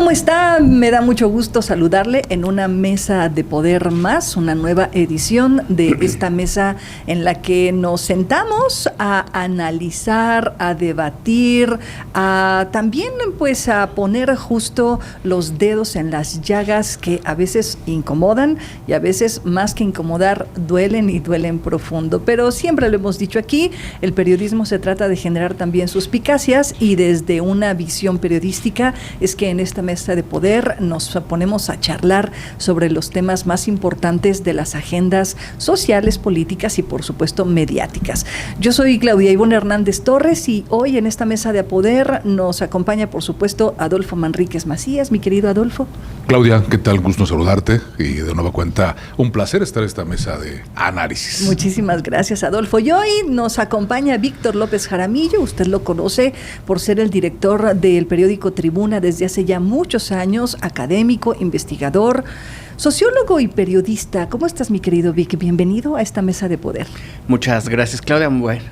¿Cómo está? Me da mucho gusto saludarle en una mesa de poder más, una nueva edición de esta mesa en la que nos sentamos a analizar, a debatir, a también pues a poner justo los dedos en las llagas que a veces incomodan y a veces más que incomodar duelen y duelen profundo. Pero siempre lo hemos dicho aquí, el periodismo se trata de generar también suspicacias y desde una visión periodística es que en esta mesa de poder nos ponemos a charlar sobre los temas más importantes de las agendas sociales, políticas y por supuesto mediáticas. Yo soy Claudia Ivonne Hernández Torres y hoy en esta mesa de poder nos acompaña por supuesto Adolfo Manríquez Macías. Mi querido Adolfo. Claudia, ¿qué tal? Gusto saludarte y de nueva cuenta un placer estar en esta mesa de análisis. Muchísimas gracias, Adolfo. Y hoy nos acompaña Víctor López Jaramillo. Usted lo conoce por ser el director del periódico Tribuna desde hace ya muchos años, académico, investigador, sociólogo y periodista. ¿Cómo estás, mi querido Vic? Bienvenido a esta mesa de poder. Muchas gracias, Claudia. Bueno,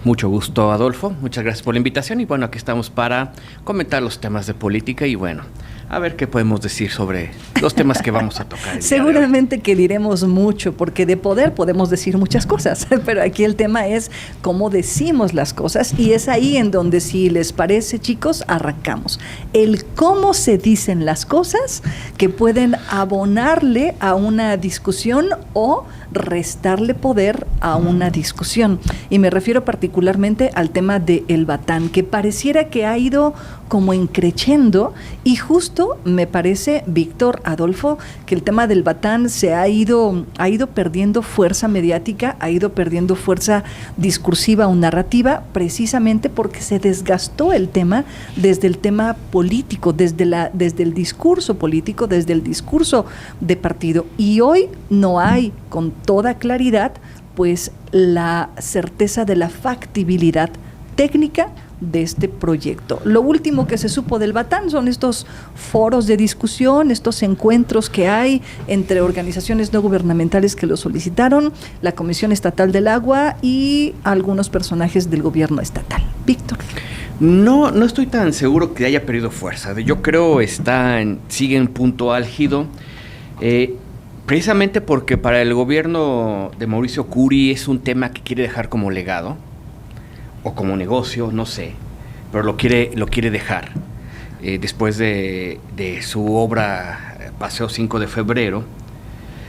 mucho gusto, Adolfo. Muchas gracias por la invitación y bueno, aquí estamos para comentar los temas de política y bueno, a ver qué podemos decir sobre los temas que vamos a tocar. Seguramente que diremos mucho, porque de poder podemos decir muchas cosas, pero aquí el tema es cómo decimos las cosas y es ahí en donde, si les parece, chicos, arrancamos. El cómo se dicen las cosas que pueden abonarle a una discusión o restarle poder a una discusión. Y me refiero particularmente al tema del Batán, que pareciera que ha ido como increciendo y justo me parece, Víctor, Adolfo, que el tema del Batán se ha ido perdiendo fuerza mediática, ha ido perdiendo fuerza discursiva o narrativa, precisamente porque se desgastó el tema desde el tema político, desde el discurso político, desde el discurso de partido. Y hoy no hay con toda claridad pues la certeza de la factibilidad técnica de este proyecto. Lo último que se supo del Batán son estos foros de discusión, estos encuentros que hay entre organizaciones no gubernamentales que lo solicitaron, la Comisión Estatal del Agua y algunos personajes del gobierno estatal. Víctor. No estoy tan seguro que haya perdido fuerza. Yo creo sigue en punto álgido, precisamente porque para el gobierno de Mauricio Curi es un tema que quiere dejar como legado o como negocio, no sé, pero lo quiere dejar después de su obra Paseo 5 de Febrero.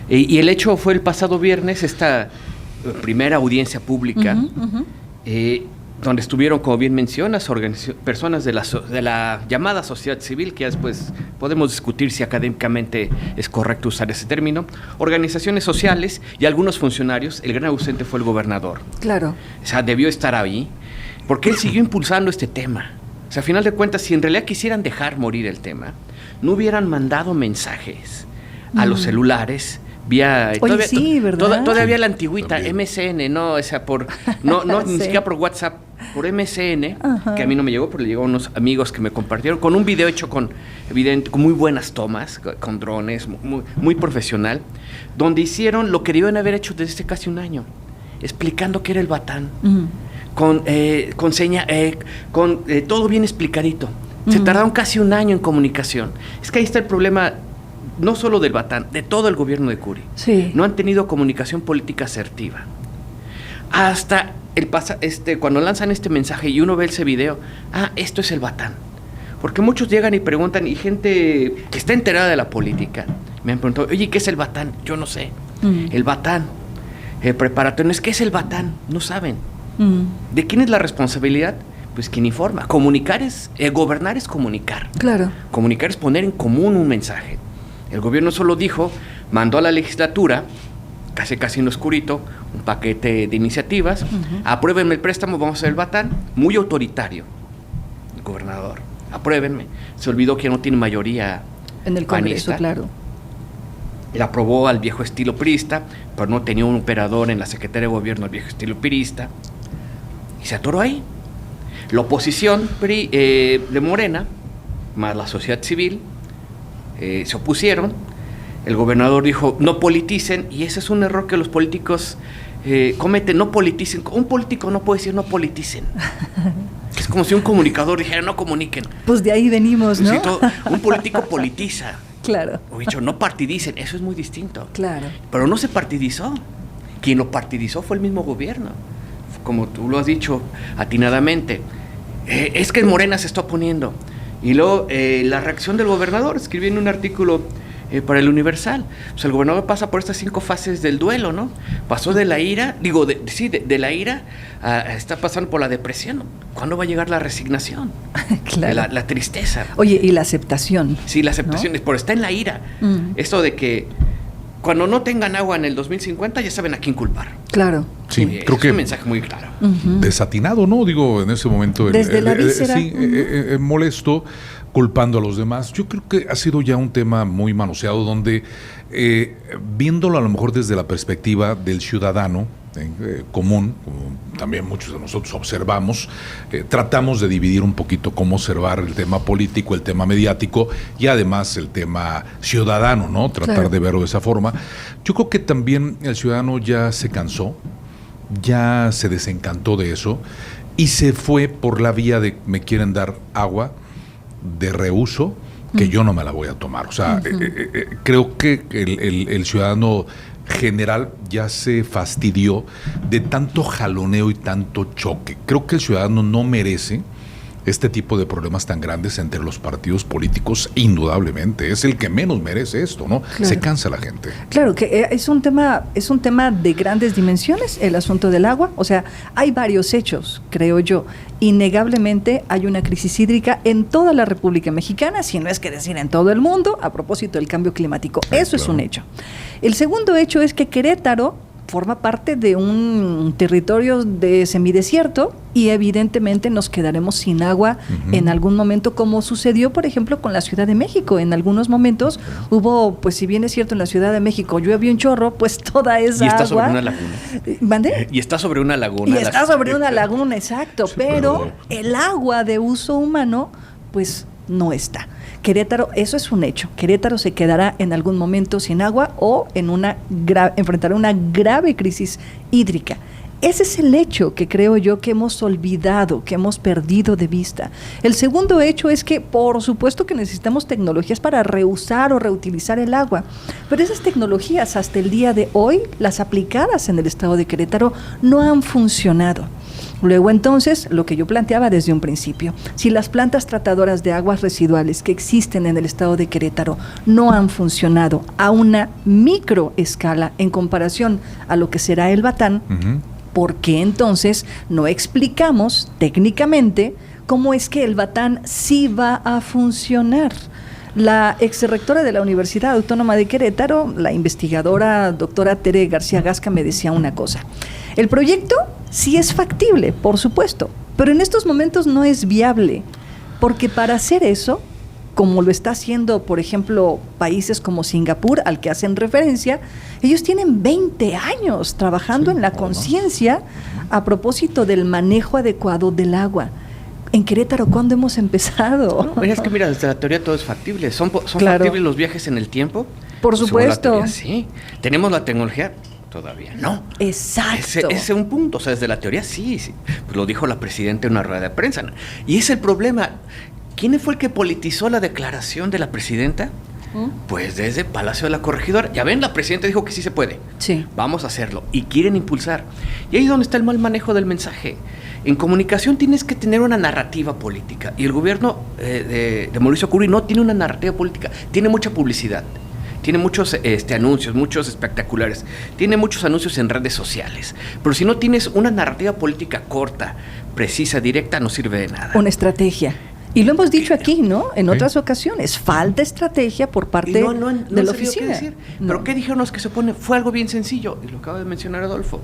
Y el hecho fue el pasado viernes, esta primera audiencia pública, donde estuvieron, como bien mencionas, personas de la llamada sociedad civil, que ya después podemos discutir si académicamente es correcto usar ese término, organizaciones sociales y algunos funcionarios. El gran ausente fue el gobernador. Claro. O sea, debió estar ahí, porque él siguió impulsando este tema. O sea, a final de cuentas, si en realidad quisieran dejar morir el tema, no hubieran mandado mensajes a los celulares vía... Oye, sí, ¿verdad? Todavía la antigüita, MSN, no, o sea, sí. Ni siquiera por WhatsApp, por MSN, que a mí no me llegó, pero le llegó a unos amigos que me compartieron, con un video hecho con muy buenas tomas, con drones, muy profesional, donde hicieron lo que debían haber hecho desde casi un año, explicando qué era el Batán, con todo bien explicadito. Se tardaron casi un año en comunicación. Es que ahí está el problema, no solo del Batán, de todo el gobierno de Curi. Sí. No han tenido comunicación política asertiva. Hasta cuando lanzan este mensaje y uno ve ese video, esto es el Batán. Porque muchos llegan y preguntan, y gente que está enterada de la política, me han preguntado, oye, ¿qué es el Batán? Yo no sé. El Batán, preparatorio, ¿qué es el Batán? No saben. ¿De quién es la responsabilidad? Pues quien informa. Gobernar es comunicar. Claro. Comunicar es poner en común un mensaje. El gobierno solo mandó a la legislatura, casi en lo oscurito, un paquete de iniciativas, apruébenme el préstamo, vamos a hacer el Batán, muy autoritario, el gobernador, apruébenme. Se olvidó que no tiene mayoría en el Congreso, panista. Claro. Le aprobó al viejo estilo priista, pero no tenía un operador en la Secretaría de Gobierno al viejo estilo priista, y se atoró ahí. La oposición de Morena, más la sociedad civil, se opusieron. El gobernador dijo, no politicen, y ese es un error que los políticos cometen, no politicen. Un político no puede decir no politicen. Es como si un comunicador dijera, no comuniquen. Pues de ahí venimos, ¿no? Sí, un político politiza. Claro. O dicho, no partidicen, eso es muy distinto. Claro. Pero no se partidizó. Quien lo partidizó fue el mismo gobierno. Como tú lo has dicho atinadamente. Es que Morena se está oponiendo. Y luego la reacción del gobernador, escribí en un artículo para el Universal. O sea, el gobernador pasa por estas 5 fases del duelo, ¿no? Pasó de la ira, de la ira, está pasando por la depresión. ¿Cuándo va a llegar la resignación? Claro. La tristeza. Oye, y la aceptación. Sí, la aceptación, ¿no? Pero está en la ira. Esto de que cuando no tengan agua en el 2050 ya saben a quién culpar. Claro. Sí, creo que es un mensaje muy claro. Desatinado, ¿no? Digo, en ese momento. Desde la víscera. Sí, molesto, culpando a los demás. Yo creo que ha sido ya un tema muy manoseado donde, viéndolo a lo mejor desde la perspectiva del ciudadano común, como también muchos de nosotros observamos, tratamos de dividir un poquito cómo observar el tema político, el tema mediático y además el tema ciudadano, ¿no? Tratar de verlo de esa forma. Yo creo que también el ciudadano ya se cansó, ya se desencantó de eso y se fue por la vía de me quieren dar agua de reuso que yo no me la voy a tomar. O sea, creo que el ciudadano general ya se fastidió de tanto jaloneo y tanto choque. Creo que el ciudadano no merece este tipo de problemas tan grandes entre los partidos políticos, indudablemente. Es el que menos merece esto, ¿no? Claro. Se cansa la gente. Claro, que es un tema de grandes dimensiones, el asunto del agua. O sea, hay varios hechos, creo yo. Innegablemente hay una crisis hídrica en toda la República Mexicana, si no es que decir en todo el mundo, a propósito del cambio climático. Eso es un hecho. El segundo hecho es que Querétaro forma parte de un territorio de semidesierto y evidentemente nos quedaremos sin agua en algún momento, como sucedió, por ejemplo, con la Ciudad de México. En algunos momentos hubo, pues si bien es cierto, en la Ciudad de México llueve un chorro, pues toda esa agua... Y está sobre una laguna. ¿Mande? Y está sobre una laguna. Y está sobre una laguna, exacto. Sí, pero el agua de uso humano, pues no está. Querétaro, eso es un hecho. Querétaro se quedará en algún momento sin agua o enfrentará una grave crisis hídrica. Ese es el hecho que creo yo que hemos olvidado, que hemos perdido de vista. El segundo hecho es que, por supuesto que necesitamos tecnologías para reusar o reutilizar el agua, pero esas tecnologías hasta el día de hoy, las aplicadas en el estado de Querétaro, no han funcionado. Luego entonces, lo que yo planteaba desde un principio, si las plantas tratadoras de aguas residuales que existen en el estado de Querétaro no han funcionado a una microescala en comparación a lo que será el Batán, ¿por qué entonces no explicamos técnicamente cómo es que el Batán sí va a funcionar? La exrectora de la Universidad Autónoma de Querétaro, la investigadora doctora Tere García Gasca, me decía una cosa. El proyecto sí es factible, por supuesto, pero en estos momentos no es viable, porque para hacer eso, como lo está haciendo, por ejemplo, países como Singapur, al que hacen referencia, ellos tienen 20 años trabajando en la conciencia a propósito del manejo adecuado del agua. En Querétaro, ¿cuándo hemos empezado? No, es que mira, desde la teoría todo es factible. ¿Son factibles los viajes en el tiempo? Por supuesto. Teoría, sí. ¿Tenemos la tecnología? Todavía no. Exacto. Ese es un punto. O sea, desde la teoría sí. Pues lo dijo la presidenta en una rueda de prensa. Y es el problema. ¿Quién fue el que politizó la declaración de la presidenta? Pues desde Palacio de la Corregidora. Ya ven, la presidenta dijo que sí se puede. Sí. Vamos a hacerlo. Y quieren impulsar. Y ahí es donde está el mal manejo del mensaje. En comunicación tienes que tener una narrativa política. Y el gobierno de Mauricio Curi no tiene una narrativa política. Tiene mucha publicidad. Tiene muchos anuncios, muchos espectaculares. Tiene muchos anuncios en redes sociales. Pero si no tienes una narrativa política corta, precisa, directa, no sirve de nada. Una estrategia. Y lo hemos dicho aquí, ¿no? En otras ocasiones. Falta estrategia por parte de la oficina. ¿Qué decir? Pero ¿qué dijeron los que se oponen? Fue algo bien sencillo. Y lo acaba de mencionar Adolfo.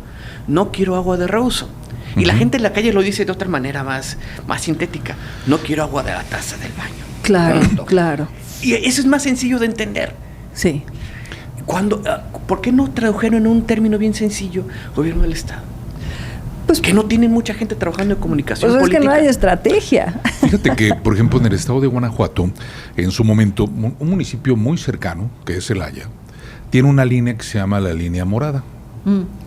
No quiero agua de reuso. Y la gente en la calle lo dice de otra manera más sintética. No quiero agua de la taza del baño. Claro, claro. Y eso es más sencillo de entender. Sí. ¿Por qué no tradujeron en un término bien sencillo gobierno del Estado? Pues que no tienen mucha gente trabajando en comunicación política. Es que no hay estrategia. Fíjate que, por ejemplo, en el estado de Guanajuato, en su momento, un municipio muy cercano, que es Celaya, tiene una línea que se llama la línea morada.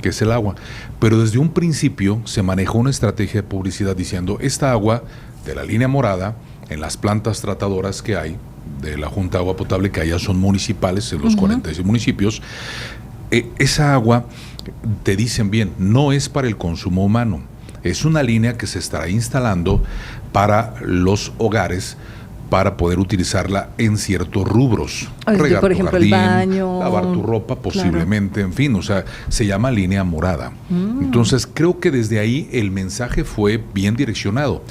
que es el agua. Pero desde un principio se manejó una estrategia de publicidad diciendo, esta agua de la línea morada, en las plantas tratadoras que hay, de la Junta de Agua Potable, que allá son municipales, en los 46 municipios, esa agua, te dicen bien, no es para el consumo humano, es una línea que se estará instalando para los hogares, para poder utilizarla en ciertos rubros. Regar por tu ejemplo, jardín, el baño, lavar tu ropa, posiblemente, en fin, o sea, se llama línea morada. Entonces, creo que desde ahí el mensaje fue bien direccionado.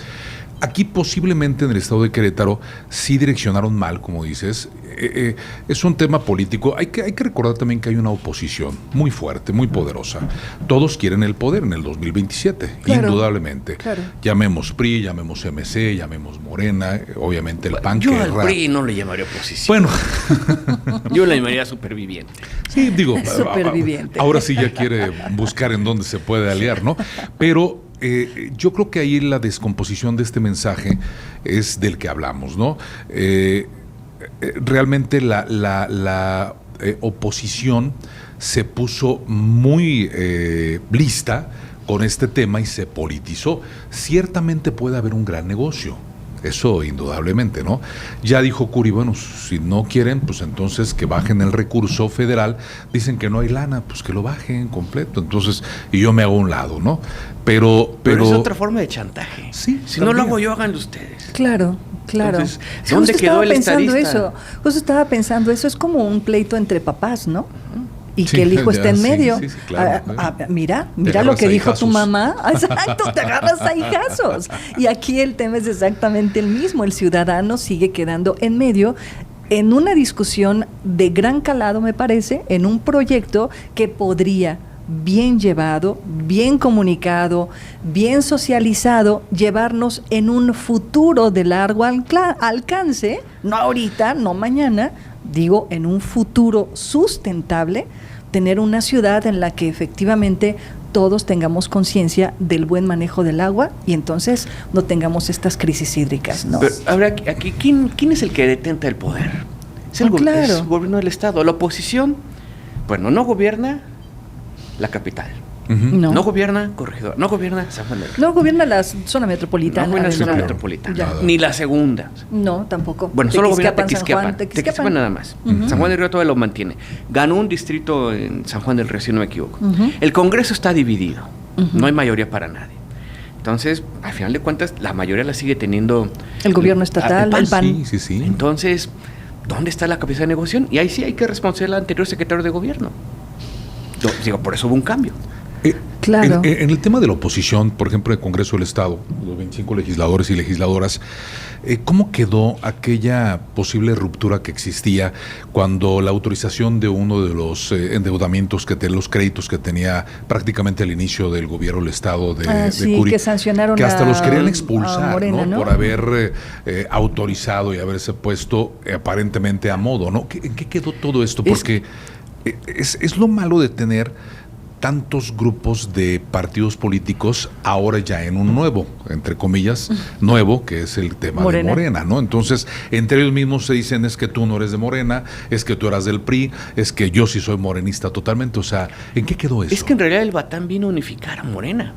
Aquí posiblemente en el estado de Querétaro sí direccionaron mal, como dices. Es un tema político. Hay que recordar también que hay una oposición muy fuerte, muy poderosa. Todos quieren el poder en el 2027, indudablemente. Claro. Llamemos PRI, llamemos MC, llamemos Morena, obviamente el PAN. Yo al PRI no le llamaría oposición. Bueno. Yo le llamaría superviviente. Sí, digo, superviviente. Ahora sí ya quiere buscar en dónde se puede aliar, ¿no? Pero yo creo que ahí la descomposición de este mensaje es del que hablamos, ¿no? Realmente la oposición se puso muy lista con este tema y se politizó. Ciertamente puede haber un gran negocio. Eso indudablemente, ¿no? Ya dijo Curi, bueno, si no quieren, pues entonces que bajen el recurso federal. Dicen que no hay lana, pues que lo bajen completo. Entonces, y yo me hago a un lado, ¿no? Pero es otra forma de chantaje. Sí, si también. No lo hago yo, háganlo ustedes. Claro. Entonces, ¿dónde quedó el estadista? Justo estaba pensando eso, es como un pleito entre papás, ¿no? Y sí, que el hijo esté en medio. Sí, claro, mira lo que dijo tu mamá. Exacto, te agarras a hijazos. Y aquí el tema es exactamente el mismo. El ciudadano sigue quedando en medio en una discusión de gran calado, me parece, en un proyecto que podría, bien llevado, bien comunicado, bien socializado, llevarnos en un futuro de largo alcance, no ahorita, no mañana, digo, en un futuro sustentable, tener una ciudad en la que efectivamente todos tengamos conciencia del buen manejo del agua y entonces no tengamos estas crisis hídricas, ¿no? Pero ahora aquí, ¿quién es el que detenta el poder? Es el gobierno del Estado. La oposición, bueno, no gobierna la capital. No gobierna Corregidora, no gobierna San Juan del Río. No gobierna la zona metropolitana. No gobierna la zona metropolitana, ni la segunda. No, tampoco. Bueno, solo gobierna Tequisquiapan nada más. San Juan del Río todavía lo mantiene. Ganó un distrito en San Juan del Río, si no me equivoco. El Congreso está dividido, no hay mayoría para nadie. Entonces, al final de cuentas, la mayoría la sigue teniendo el gobierno estatal, el PAN. Sí. Entonces, ¿dónde está la cabeza de negociación? Y ahí sí hay que responder al anterior secretario de gobierno. Digo, por eso hubo un cambio. Claro. En el tema de la oposición, por ejemplo, el Congreso del Estado, los 25 legisladores y legisladoras, ¿cómo quedó aquella posible ruptura que existía cuando la autorización de uno de los endeudamientos, los créditos que tenía prácticamente al inicio del gobierno del Estado de Curi, que sancionaron que hasta los querían expulsar, Morena, ¿no? Por haber autorizado y haberse puesto aparentemente a modo, ¿no? ¿En qué quedó todo esto? Porque es lo malo de tener tantos grupos de partidos políticos ahora ya en un nuevo, entre comillas, nuevo, que es el tema de Morena, ¿no? Entonces, entre ellos mismos se dicen, es que tú no eres de Morena, es que tú eras del PRI, es que yo sí soy morenista totalmente. O sea, ¿en qué quedó eso? Es que en realidad el Batán vino a unificar a Morena.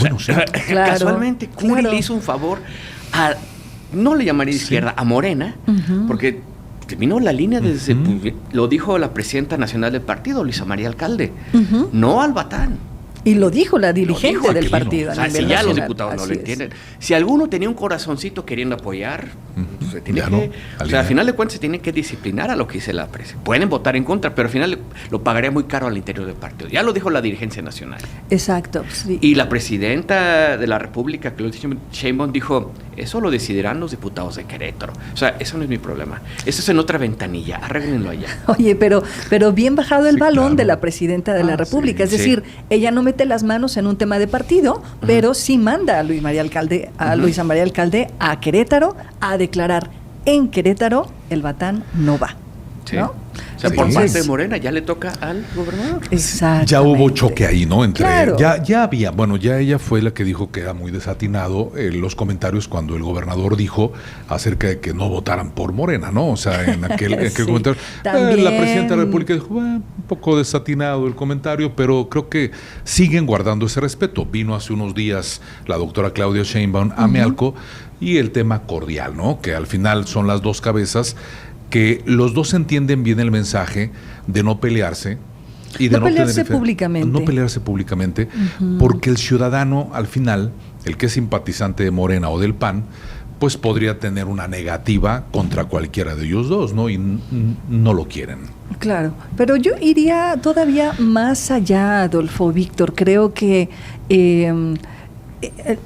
Bueno, o sea, claro, casualmente Curi le hizo un favor a, no le llamaría de izquierda, a Morena, porque terminó la línea desde, lo dijo la presidenta nacional del partido, Luisa María Alcalde, no al Batán. Y lo dijo la dirigente del partido. O sea, si ya los diputados no lo entienden. Si alguno tenía un corazoncito queriendo apoyar, se tiene que, o sea, al final de cuentas se tiene que disciplinar a lo que dice la prensa. Pueden votar en contra, pero al final lo pagaría muy caro al interior del partido. Ya lo dijo la dirigencia nacional. Exacto. Sí. Y la presidenta de la República, Claudia Sheinbaum, dijo, eso lo decidirán los diputados de Querétaro. O sea, eso no es mi problema. Eso es en otra ventanilla, arréglenlo allá. Oye, pero bien bajado el balón de la presidenta de la República. Es decir, ella no mete las manos en un tema de partido, pero sí manda a Luisa María Alcalde a Querétaro a declarar en Querétaro el Batán no va, ¿no? O sea, Sí. por parte de Morena ya le toca al gobernador. Exacto. Ya hubo choque ahí, ¿no? Entre Claro. ya había, bueno, ya ella fue la que dijo que era muy desatinado los comentarios cuando el gobernador dijo acerca de que no votaran por Morena, ¿no? O sea, en aquel Sí, comentario. también. La presidenta de la República dijo, un poco desatinado el comentario, pero creo que siguen guardando ese respeto. Vino hace unos días la doctora Claudia Sheinbaum a Mealco y el tema cordial, ¿no? Que al final son las dos cabezas, que los dos entienden bien el mensaje de no pelearse y de No pelearse tener públicamente. no pelearse públicamente, porque el ciudadano al final, el que es simpatizante de Morena o del PAN, pues podría tener una negativa contra cualquiera de ellos dos, ¿no? Y no lo quieren. Claro, pero yo iría todavía más allá, Adolfo, Víctor. Creo que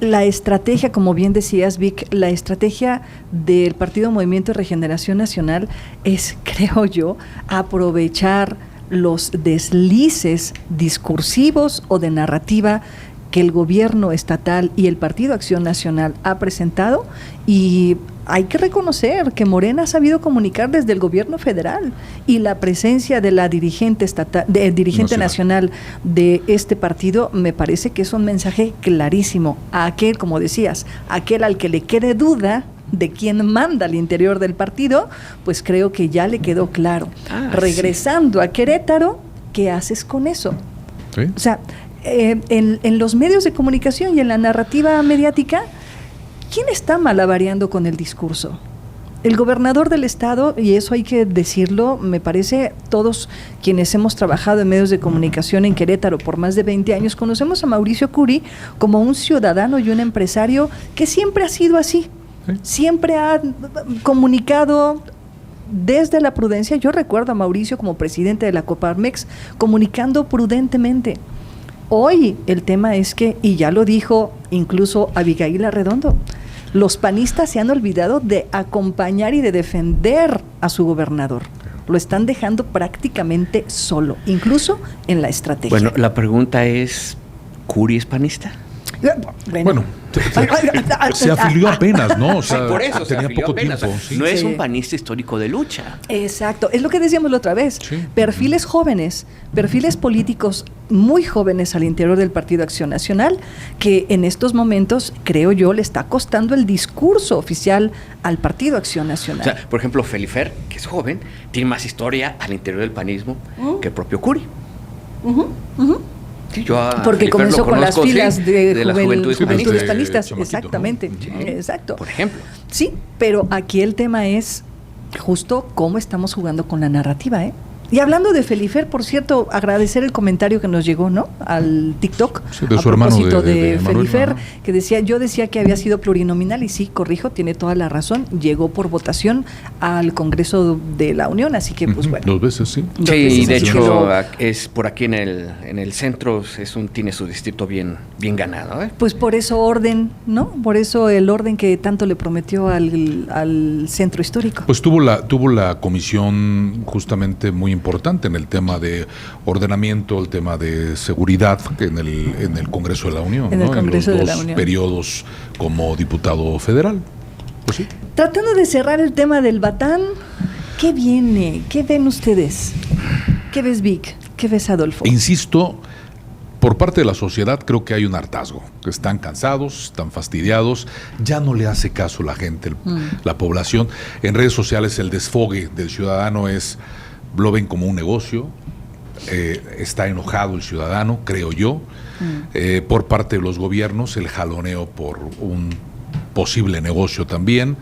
la estrategia, como bien decías, Vic, la estrategia del Partido Movimiento de Regeneración Nacional es, creo yo, aprovechar los deslices discursivos o de narrativa que el gobierno estatal y el Partido Acción Nacional ha presentado, y hay que reconocer que Morena ha sabido comunicar desde el gobierno federal, y la presencia de la dirigente estatal, dirigente nacional de este partido, me parece que es un mensaje clarísimo a aquel, como decías, aquel al que le quede duda de quién manda al interior del partido, pues creo que ya le quedó claro. Regresando a Querétaro, ¿qué haces con eso? ¿Sí? O sea, en los medios de comunicación y en la narrativa mediática, ¿quién está malabareando con el discurso? El gobernador del estado, y eso hay que decirlo, me parece, todos quienes hemos trabajado en medios de comunicación en Querétaro por más de 20 años, conocemos a Mauricio Curi como un ciudadano y un empresario que siempre ha sido así. Sí. Siempre ha comunicado desde la prudencia. Yo recuerdo a Mauricio como presidente de la Coparmex comunicando prudentemente. Hoy el tema es que, y ya lo dijo incluso Abigail Arredondo, los panistas se han olvidado de acompañar y de defender a su gobernador. Lo están dejando prácticamente solo, incluso en la estrategia. Bueno, la pregunta es, ¿Curi es panista? Bueno, se afilió apenas, ¿no? O sea, Sí, por eso se tenía afilió poco apenas. tiempo. O sea, no es Sí. un panista histórico de lucha. Exacto, es lo que decíamos la otra vez. Sí. Perfiles jóvenes, perfiles políticos muy jóvenes al interior del Partido Acción Nacional, que en estos momentos, creo yo, le está costando el discurso oficial al Partido Acción O Nacional. sea, por ejemplo, Felifer, que es joven, tiene más historia al interior del panismo que el propio Curi. Sí, yo a Porque Felifer comenzó lo con las conozco, filas sí, de, las juventudes Sí, panistas. desde panistas, chamaquito, exactamente, ¿no? Sí. exacto. Por ejemplo. Sí, pero aquí el tema es justo cómo estamos jugando con la narrativa, ¿eh? Y hablando de Felifer, por cierto, agradecer el comentario que nos llegó, ¿no? Al TikTok. Sí, de a su hermano, propósito de Manuel, Felifer, ajá. que decía, yo decía que había sido plurinominal, y sí, corrijo, tiene toda la razón, llegó por votación al Congreso de la Unión, así que pues bueno. 2 veces, sí. Dos Sí, y veces de así hecho quedó. es por aquí en el centro, tiene su distrito bien ganado, ¿eh? Pues por eso orden, ¿no? Por eso el orden que tanto le prometió al centro histórico. Pues tuvo la comisión justamente muy importante en el tema de ordenamiento, el tema de seguridad en el Congreso de la Unión, En el ¿no? Congreso en de los la dos Unión. periodos como diputado federal. Pues sí. Tratando de cerrar el tema del Batán, ¿qué viene? ¿Qué ven ustedes? ¿Qué ves, Vic? ¿Qué ves, Adolfo? Insisto, por parte de la sociedad creo que hay un hartazgo, que están cansados, están fastidiados, ya no le hace caso la gente, la población. En redes sociales el desfogue del ciudadano lo ven como un negocio, está enojado el ciudadano, creo yo. Por parte de los gobiernos, el jaloneo por un posible negocio también.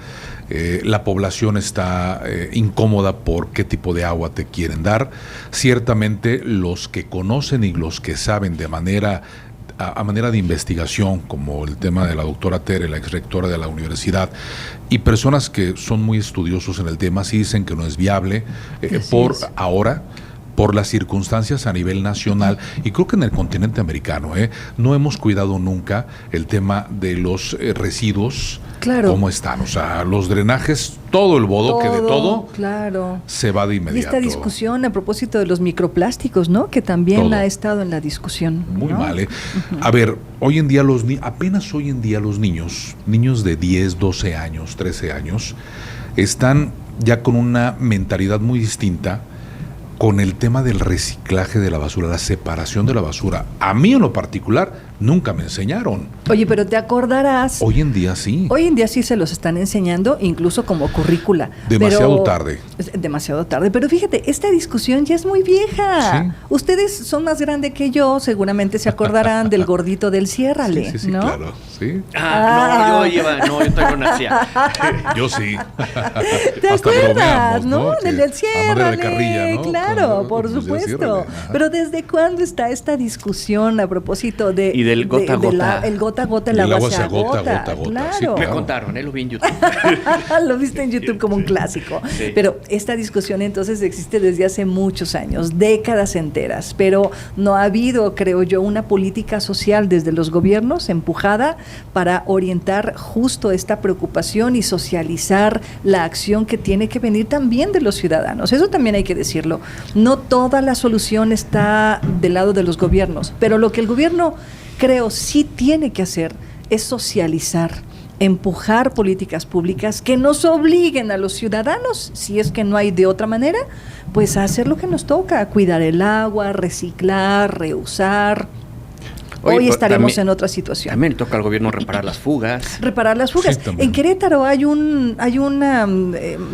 La población está incómoda por qué tipo de agua te quieren dar. Ciertamente los que conocen y los que saben de manera a manera de investigación, como el tema de la doctora Tere, la exrectora de la universidad, y personas que son muy estudiosos en el tema, sí dicen que no es viable ahora, por las circunstancias a nivel nacional, y creo que en el continente americano, no hemos cuidado nunca el tema de los residuos, Claro. cómo están, o sea, los drenajes, todo el bodoque de todo claro. se va de Y inmediato. esta discusión a propósito de los microplásticos, ¿no? Que también Todo. ha estado en la discusión. Muy ¿no? mal, ¿eh? A ver, hoy en día apenas hoy en día los niños de 10, 12 años, 13 años, están ya con una mentalidad muy distinta con el tema del reciclaje de la basura, la separación de la basura. A mí en lo particular nunca me enseñaron. Oye, pero te acordarás. Hoy en día sí. Hoy en día sí se los están enseñando, incluso como currícula. Demasiado tarde. Demasiado tarde. Pero fíjate, esta discusión ya es muy vieja. Sí. Ustedes son más grandes que yo, seguramente se acordarán del gordito del Ciérrale, Sí, ¿no? claro. Sí. Yo todavía no nacía. Yo sí. ¿Te Hasta acuerdas, bromeamos, no? Que Del a manera de Ciérrale, carrilla, ¿no? claro, por Pues del supuesto. Ciérrale, ajá. Pero ¿desde cuándo está esta discusión a propósito de... Y del gota a gota. el gota a gota, el agua se agota. gota a gota, Claro. sí, Me claro. contaron, lo vi en YouTube. Lo viste en YouTube como un clásico. Sí. Pero esta discusión entonces existe desde hace muchos años, décadas enteras, pero no ha habido, creo yo, una política social desde los gobiernos empujada para orientar justo esta preocupación y socializar la acción que tiene que venir también de los ciudadanos. Eso también hay que decirlo. No toda la solución está del lado de los gobiernos, pero lo que el gobierno, creo, sí tiene que hacer es socializar, empujar políticas públicas que nos obliguen a los ciudadanos, si es que no hay de otra manera, pues a hacer lo que nos toca, a cuidar el agua, reciclar, reusar. Oye, Hoy pues, estaremos también- en otra situación. También le toca al gobierno reparar las fugas. Reparar las fugas. Sí, también. En Querétaro hay una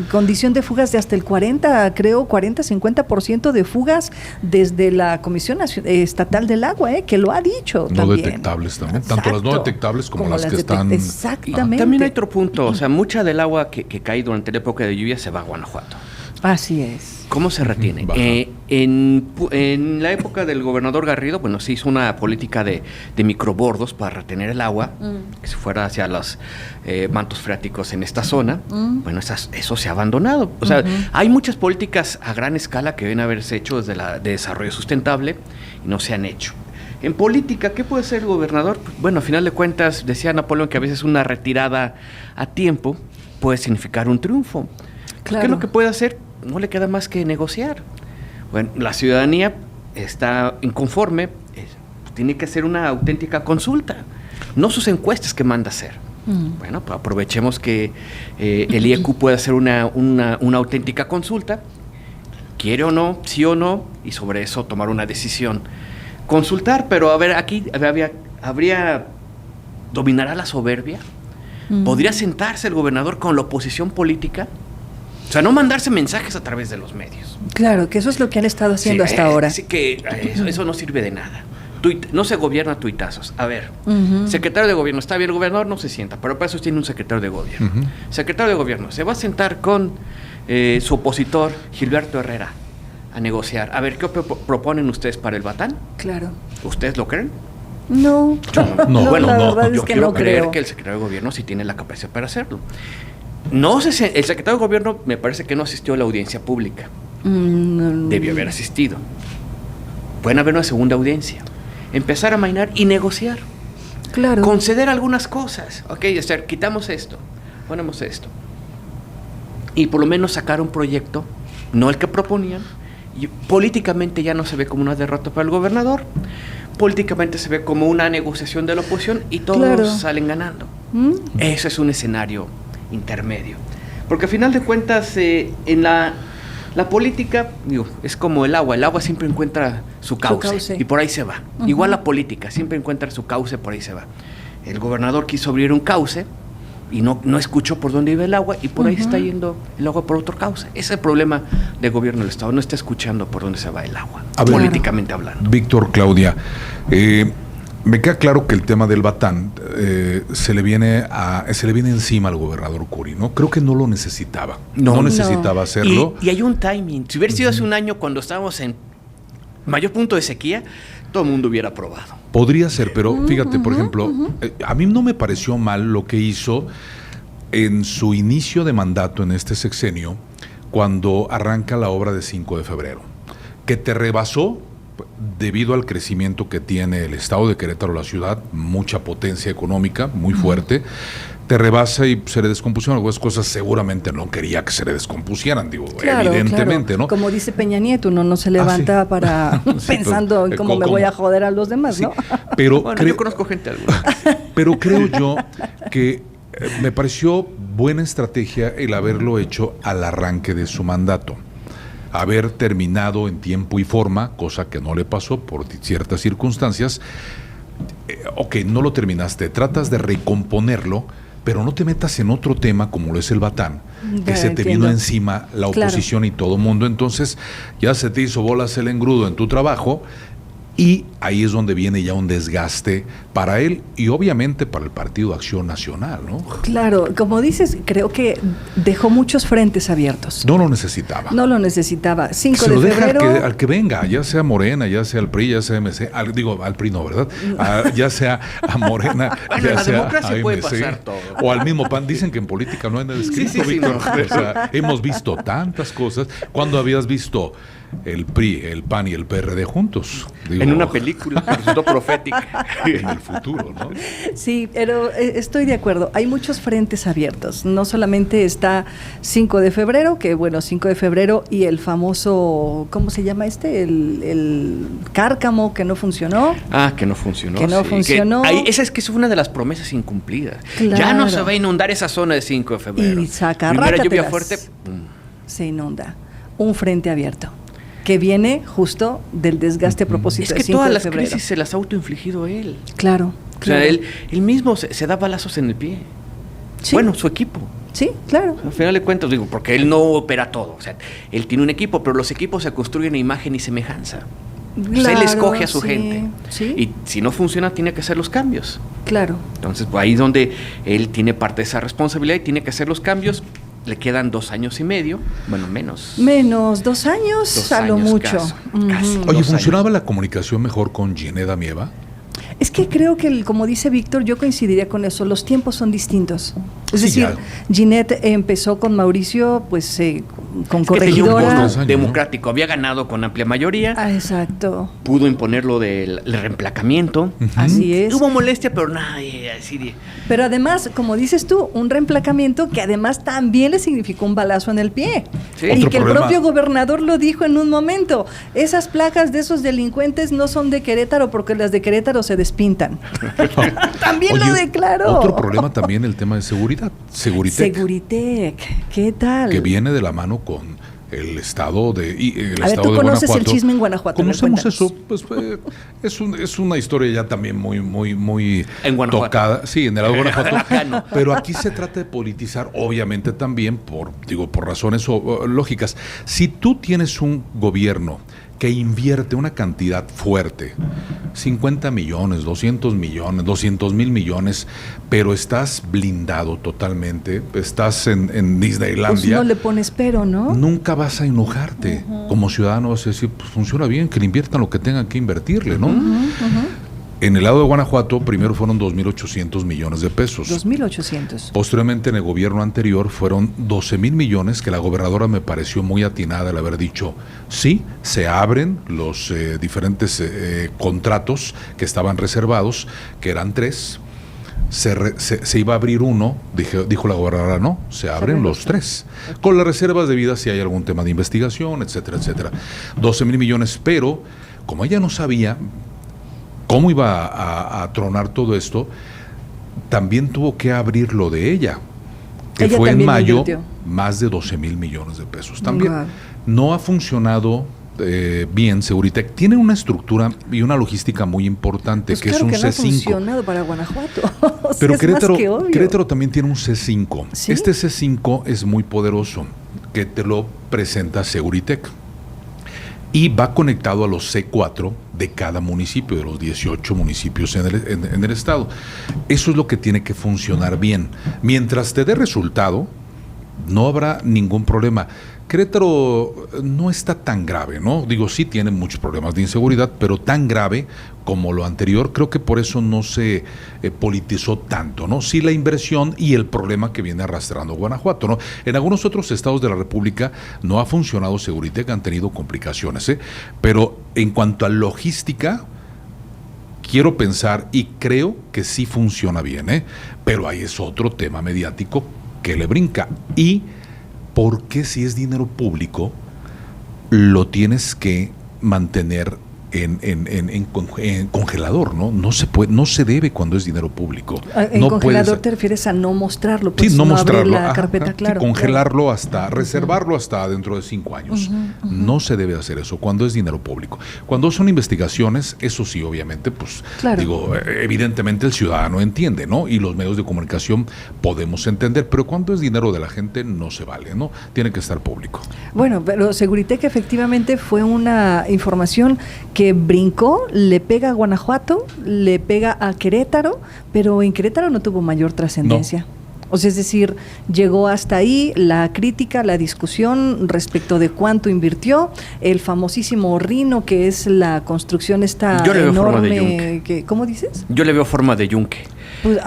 condición de fugas de hasta el 50% de fugas desde la Comisión Estatal del Agua, que lo ha dicho No también. detectables también. Tanto las no Exacto. detectables como las que están... Exactamente. También hay otro punto, o sea, mucha del agua que cae durante la época de lluvia se va a Guanajuato. Así es. ¿Cómo se retiene? Baja. En la época del gobernador Garrido, bueno, se hizo una política de microbordos para retener el agua, que se fuera hacia los mantos freáticos en esta zona. Bueno, eso se ha abandonado. O sea, hay muchas políticas a gran escala que deben haberse hecho desde de desarrollo sustentable y no se han hecho. En política, ¿qué puede hacer el gobernador? Bueno, a final de cuentas, decía Napoleón que a veces una retirada a tiempo puede significar un triunfo. Claro. ¿Qué es lo que puede hacer? No le queda más que negociar. Bueno, la ciudadanía está inconforme, tiene que hacer una auténtica consulta, no sus encuestas que manda hacer. Bueno, pues aprovechemos que el IEQ puede hacer una auténtica consulta, quiere o no, sí o no, y sobre eso tomar una decisión. Consultar, pero a ver, aquí ¿dominará la soberbia? ¿Podría sentarse el gobernador con la oposición política? O sea, no mandarse mensajes a través de los medios. Claro, que eso es lo que han estado haciendo Sí, hasta ahora. Así que eso no sirve de nada. No se gobierna a tuitazos. A ver, Ujú. secretario de gobierno, está bien, el gobernador no se sienta, pero para eso tiene un secretario de gobierno. Ujú. Secretario de gobierno, se va a sentar con su opositor, Gilberto Herrera, a negociar. A ver, ¿qué proponen ustedes para el Batán? Claro. ¿Ustedes lo creen? No. No, Bueno, la no, verdad yo es que quiero no creer creo. que el secretario de gobierno sí tiene la capacidad para hacerlo. El secretario de gobierno me parece que no asistió a la audiencia pública. Debió haber asistido. Pueden haber una segunda audiencia. Empezar a mainar y negociar. Claro. Conceder algunas cosas. Ok, Esther, quitamos esto, ponemos esto. Y por lo menos sacar un proyecto, no el que proponían. Y políticamente ya no se ve como una derrota para el gobernador. Políticamente se ve como una negociación de la oposición y todos Claro. salen ganando. ¿Mm? Eso es un escenario intermedio. Porque al final de cuentas, en la política, digo, es como el agua siempre encuentra su cauce. Y por ahí se va. Ujú. Igual la política siempre encuentra su cauce, por ahí se va. El gobernador quiso abrir un cauce y no escuchó por dónde iba el agua y por ahí está yendo el agua por otro cauce. Ese es el problema del gobierno del Estado, no está escuchando por dónde se va el agua, A ver. políticamente hablando. Víctor, Claudia, me queda claro que el tema del Batán se le viene encima al gobernador Curi, ¿no? Creo que no lo necesitaba. No necesitaba hacerlo. Y hay un timing. Si hubiera sido hace un año cuando estábamos en mayor punto de sequía, todo el mundo hubiera aprobado. Podría ser, pero fíjate, por ejemplo, a mí no me pareció mal lo que hizo en su inicio de mandato en este sexenio, cuando arranca la obra de 5 de febrero, que te rebasó debido al crecimiento que tiene el estado de Querétaro, la ciudad, mucha potencia económica, muy fuerte, te rebasa y se le descompusieron algunas cosas. Seguramente no quería que se le descompusieran, digo, Claro, evidentemente, claro. ¿no? Como dice Peña Nieto, uno no se levanta sí. para Sí, pensando en pues, cómo me ¿cómo? voy a joder a los demás, Sí, ¿no? pero Bueno, yo conozco gente alguna. Pero creo yo que me pareció buena estrategia el haberlo hecho al arranque de su mandato. haber terminado en tiempo y forma, cosa que no le pasó por ciertas circunstancias. Ok, no lo terminaste, tratas de recomponerlo, pero no te metas en otro tema como lo es el Batán, que se te vino encima la oposición y todo mundo, entonces ya se te hizo bolas el engrudo en tu trabajo. Y ahí es donde viene ya un desgaste para él y obviamente para el Partido Acción Nacional, ¿no? Claro, como dices, creo que dejó muchos frentes abiertos. No lo necesitaba. No lo necesitaba. 5 Se de lo deja febrero. al que venga, ya sea Morena, ya sea el PRI, ya sea MC, al PRI no, ¿verdad? Ya sea a Morena, Bueno, ya en la sea democracia a puede MC, pasar todo. o al mismo PAN. Dicen que en política no hay nada escrito, Sí, Víctor. no. O sea, hemos visto tantas cosas. ¿Cuándo habías visto el PRI, el PAN y el PRD juntos? Digo, En una película que resultó profética. en el futuro, ¿no? Sí, pero estoy de acuerdo. Hay muchos frentes abiertos. No solamente está 5 de febrero, que bueno, 5 de febrero y el famoso, ¿cómo se llama este? El cárcamo que no funcionó. Que no funcionó. Que no funcionó. Esa es que es una de las promesas incumplidas. Claro. Ya no se va a inundar esa zona de 5 de febrero. Y saca Primera lluvia rácatelas. fuerte. ¡Pum! Se inunda. Un frente abierto que viene justo del desgaste a propósito Es de que 5 todas de las febrero. crisis se las ha autoinfligido él. Claro, O claro. sea, él mismo se da balazos en el pie. Sí. Bueno, su equipo. Sí, claro. Al final de cuentas, digo, porque él no opera todo. O sea, él tiene un equipo, pero los equipos se construyen a imagen y semejanza. Pues él escoge a su gente. Sí, Y si no funciona, tiene que hacer los cambios. claro. Entonces, pues ahí es donde él tiene parte de esa responsabilidad y tiene que hacer los cambios. Le quedan 2 años y medio, bueno, menos. Menos 2 años, 2 a lo años mucho. casi. Ujú. Oye, 2 ¿funcionaba años. la comunicación mejor con Ginette Amieva? Es que creo que, como dice Víctor, yo coincidiría con eso, los tiempos son distintos. Es Sí, decir, ya. Ginette empezó con Mauricio, pues, con Es que tenía un corregidora. voto voto ¿no? democrático, había ganado con amplia mayoría, Exacto, pudo imponer lo del reemplacamiento. así es. Hubo molestia, pero nadie así de... Pero además, como dices tú, un reemplacamiento que además también le significó un balazo en el pie. Sí. Y Otro que el problema. propio gobernador lo dijo en un momento. Esas placas de esos delincuentes no son de Querétaro porque las de Querétaro se despintan. También lo Oye, declaró. Otro problema también el tema de seguridad. Seguritec, ¿qué tal? Que viene de la mano con el estado de el A ver, estado tú de conoces el Guanajuato. chisme en Guanajuato. a ver, Conocemos cuéntanos. eso, pues es una historia ya también muy En Guanajuato. tocada, sí, en el lado de Acá Guanajuato. no. Pero aquí se trata de politizar, obviamente también por razones lógicas. Si tú tienes un gobierno que invierte una cantidad fuerte, 50 millones, 200 millones, 200 mil millones, pero estás blindado totalmente, estás en Disneylandia. Pues no le pones pero, ¿no? Nunca vas a enojarte. Como ciudadano vas a decir, pues funciona bien, que le inviertan lo que tengan que invertirle, ¿no? En el lado de Guanajuato, primero fueron 2.800 millones de pesos. 2.800. Posteriormente, en el gobierno anterior, fueron 12,000 millones, que la gobernadora me pareció muy atinada al haber dicho, sí, se abren los diferentes contratos que estaban reservados, que eran 3. Se iba a abrir uno, dijo la gobernadora, no, se abren los 3. Con las reservas debidas si hay algún tema de investigación, etcétera, etcétera. 12,000 millones, pero como ella no sabía cómo iba a tronar todo esto, también tuvo que abrir lo de ella, que Ella fue en también mayo invirtió. más de 12,000 millones de pesos. También Wow. no ha funcionado bien Seguritec. Tiene una estructura y una logística muy importante, Pues que claro es un que no ha C5. funcionado para Guanajuato. O sea, Pero es más que obvio. Querétaro también tiene un C5. ¿Sí? Este C5 es muy poderoso, que te lo presenta Seguritec. Y va conectado a los C4 de cada municipio, de los 18 municipios en el estado. Eso es lo que tiene que funcionar bien. Mientras te dé resultado, no habrá ningún problema. Querétaro no está tan grave, ¿no? Digo, sí tiene muchos problemas de inseguridad, pero tan grave como lo anterior, creo que por eso no se politizó tanto, ¿no? Sí la inversión y el problema que viene arrastrando Guanajuato, ¿no? En algunos otros estados de la República no ha funcionado Seguritec, han tenido complicaciones, pero en cuanto a logística, quiero pensar y creo que sí funciona bien, pero ahí es otro tema mediático que le brinca. Y ¿por qué si es dinero público lo tienes que mantener en congelador, ¿no? No se puede, no se debe cuando es dinero público. En no congelador te refieres a no mostrarlo, pues, sí, no mostrarlo, abrir la carpeta, claro. Sí, congelarlo hasta, reservarlo hasta dentro de 5 años. No se debe hacer eso cuando es dinero público. Cuando son investigaciones, eso sí, obviamente, pues, digo, evidentemente el ciudadano entiende, ¿no? Y los medios de comunicación podemos entender, pero cuando es dinero de la gente no se vale, ¿no? Tiene que estar público. Bueno, pero Seguritech efectivamente fue una información que brincó, le pega a Guanajuato, le pega a Querétaro, pero en Querétaro no tuvo mayor trascendencia. No. O sea, es decir, llegó hasta ahí la crítica, la discusión respecto de cuánto invirtió, el famosísimo Rino, que es la construcción esta Yo le veo enorme, forma de yunque. que, ¿cómo dices? Yo le veo forma de yunque. Pues,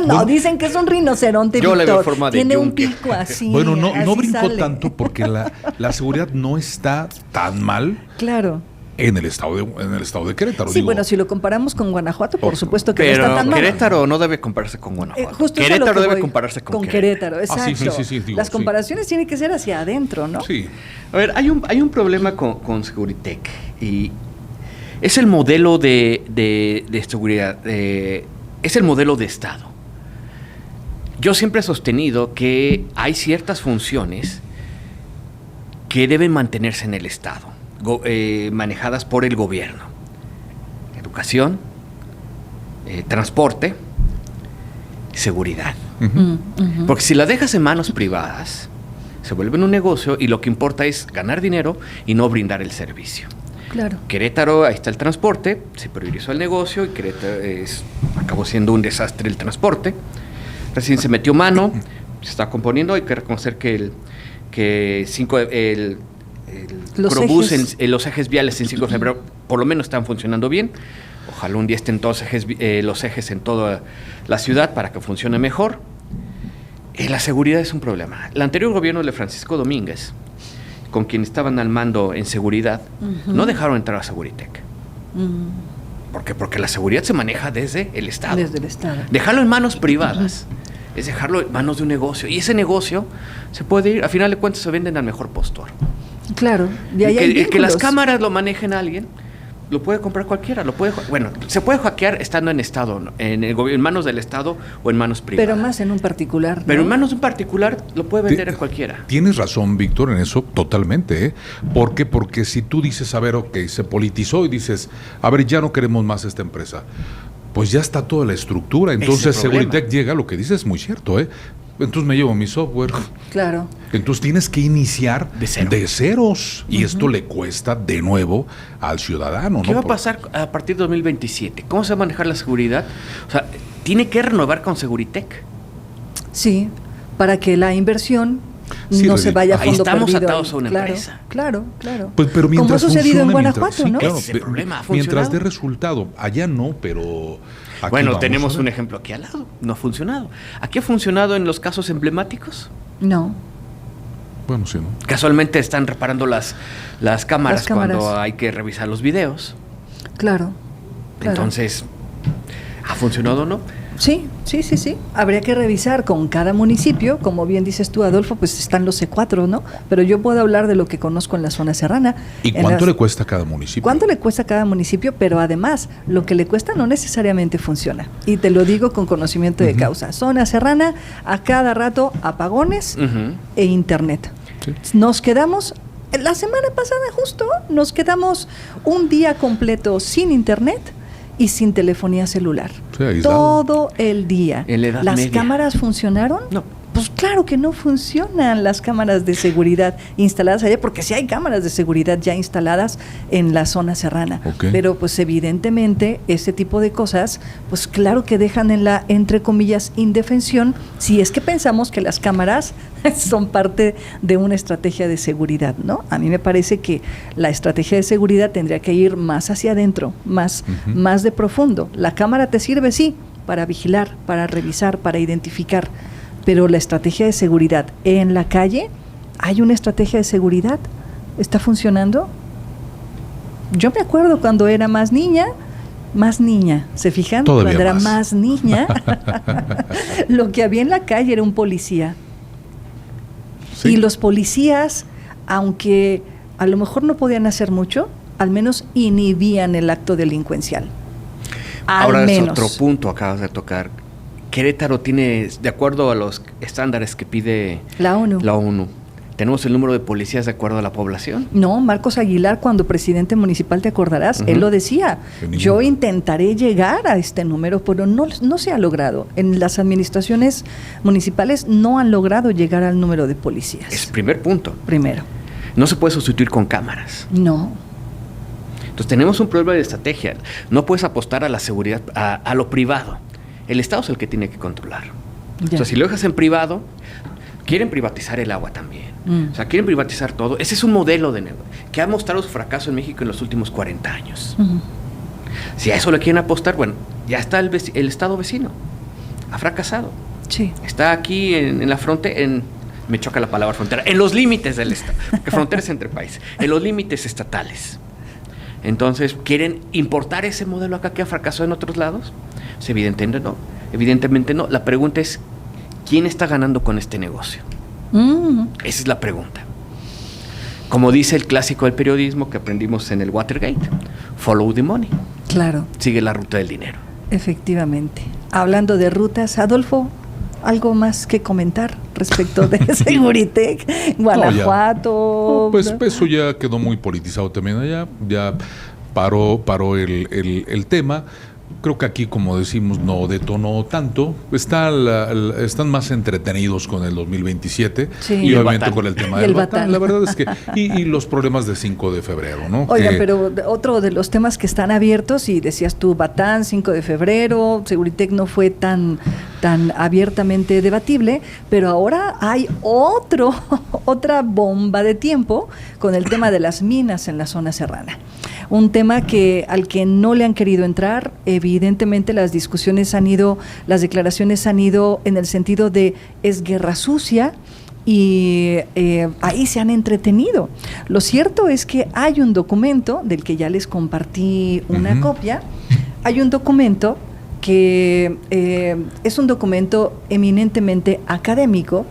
no, dicen que es un rinoceronte, yo Víctor. Le veo forma de tiene yunque. Un pico así. Bueno, no así brincó sale. tanto porque la seguridad no está tan mal. Claro. En el estado de Querétaro. Sí, digo, bueno, si lo comparamos con Guanajuato, por supuesto que no está tan mal. Querétaro no debe compararse con Guanajuato. Justo Querétaro debe compararse con Querétaro. Exacto. Sí, digo, las comparaciones tienen que ser hacia adentro, ¿no? Sí. A ver, hay un problema con Seguritech y es el modelo de seguridad, es el modelo de Estado. Yo siempre he sostenido que hay ciertas funciones que deben mantenerse en el Estado, manejadas por el gobierno. Educación, transporte, seguridad. Porque si la dejas en manos privadas, se vuelve un negocio y lo que importa es ganar dinero y no brindar el servicio. Claro. Querétaro, ahí está el transporte, se priorizó el negocio y Querétaro acabó siendo un desastre el transporte. Recién se metió mano, se está componiendo, hay que reconocer que los ejes viales en 5 de febrero por lo menos están funcionando bien. Ojalá un día estén todos los ejes en toda la ciudad para que funcione mejor. La seguridad es un problema. El anterior gobierno de Francisco Domínguez, con quien estaban al mando en seguridad, no dejaron entrar a Seguritech. ¿Por qué? Porque la seguridad se maneja desde el Estado. Desde el Estado. Dejarlo en manos privadas es dejarlo en manos de un negocio. Y ese negocio se puede ir, a final de cuentas se venden al mejor postor. Claro. Y ahí que las cámaras lo manejen alguien, lo puede comprar cualquiera, se puede hackear estando en Estado, en manos del Estado o en manos privadas. Pero más en un particular, ¿no? Pero en manos de un particular lo puede vender a cualquiera. Tienes razón, Víctor, en eso totalmente, ¿eh? ¿Por qué? Porque si tú dices, a ver, ok, se politizó y dices, a ver, ya no queremos más esta empresa, pues ya está toda la estructura. Entonces Seguritech llega, lo que dices es muy cierto, ¿eh? Entonces me llevo mi software. Claro. Entonces tienes que iniciar de ceros. Y esto le cuesta de nuevo al ciudadano. ¿Qué va a pasar a partir de 2027? ¿Cómo se va a manejar la seguridad? O sea, tiene que renovar con Seguritech. Sí, para que la inversión no se vaya a fondo perdido. Ahí estamos atados a una empresa. Claro. Pues, pero mientras como ha sucedido en Guanajuato, ¿no? Claro, ese problema ha mientras dé resultado. Allá no, pero... Bueno, tenemos un ejemplo aquí al lado. No ha funcionado. ¿Aquí ha funcionado en los casos emblemáticos? No. Bueno, sí, ¿no? Casualmente están reparando las cámaras cuando hay que revisar los videos. Claro. Entonces, ¿ha funcionado o no? Sí. Habría que revisar con cada municipio, como bien dices tú, Adolfo, pues están los C4, ¿no? Pero yo puedo hablar de lo que conozco en la zona serrana. ¿Y cuánto le cuesta a cada municipio? ¿Cuánto le cuesta a cada municipio? Pero además, lo que le cuesta no necesariamente funciona. Y te lo digo con conocimiento de causa. Zona serrana, a cada rato apagones e internet. Sí. Nos quedamos, la semana pasada justo, nos quedamos un día completo sin internet y sin telefonía celular. Sí, todo el día. ¿Las cámaras funcionaron? No. Pues claro que no funcionan las cámaras de seguridad instaladas allá, porque sí hay cámaras de seguridad ya instaladas en la zona serrana. Pero pues evidentemente ese tipo de cosas, pues claro que dejan en la, entre comillas, indefensión, si es que pensamos que las cámaras son parte de una estrategia de seguridad, ¿no? A mí me parece que la estrategia de seguridad tendría que ir más hacia adentro, más de profundo. La cámara te sirve, sí, para vigilar, para revisar, para identificar, pero la estrategia de seguridad en la calle, ¿hay una estrategia de seguridad? ¿Está funcionando? Yo me acuerdo cuando era más niña, ¿se fijan? Todavía cuando era más niña, lo que había en la calle era un policía. Sí. Y los policías, aunque a lo mejor no podían hacer mucho, al menos inhibían el acto delincuencial. Ahora Al es menos. otro punto, acabas de tocar. Querétaro tiene, de acuerdo a los estándares que pide La ONU. ¿tenemos el número de policías de acuerdo a la población? No, Marcos Aguilar, cuando presidente municipal, te acordarás, él lo decía, yo intentaré llegar a este número, pero no se ha logrado. En las administraciones municipales no han logrado llegar al número de policías. Es el primer punto. Primero. No se puede sustituir con cámaras. No. Entonces tenemos un problema de estrategia. No puedes apostar a la seguridad, a lo privado. El Estado es el que tiene que controlar. Ya. O sea, si lo dejas en privado, quieren privatizar el agua también. O sea, quieren privatizar todo. Ese es un modelo de negocio que ha mostrado su fracaso en México en los últimos 40 años. Si a eso le quieren apostar, bueno, ya está el Estado vecino. Ha fracasado. Sí. Está aquí en la frontera, me choca la palabra frontera, en los límites del Estado, porque frontera es entre países, en los límites estatales. Entonces, ¿quieren importar ese modelo acá que ha fracasado en otros lados? Pues evidentemente no. La pregunta es, ¿quién está ganando con este negocio? Esa es la pregunta. Como dice el clásico del periodismo que aprendimos en el Watergate, follow the money. Claro. Sigue la ruta del dinero. Efectivamente. Hablando de rutas, Adolfo, ¿algo más que comentar respecto de Seguritech, Guanajuato? No, pues eso ya quedó muy politizado también allá, ya paró el tema. Creo que aquí, como decimos, no detonó tanto. Están más entretenidos con el 2027 sí. y obviamente con el tema del Batán. Batán. La verdad es que y los problemas de 5 de febrero, ¿no? Oiga, pero otro de los temas que están abiertos, y decías tú, Batán, 5 de febrero, Seguritech no fue tan abiertamente debatible, pero ahora hay otra bomba de tiempo con el tema de las minas en la zona serrana. Un tema al que no le han querido entrar. Evidentemente las declaraciones han ido en el sentido de es guerra sucia, y ahí se han entretenido. Lo cierto es que hay un documento del que ya les compartí una copia. Hay un documento que es un documento eminentemente académico,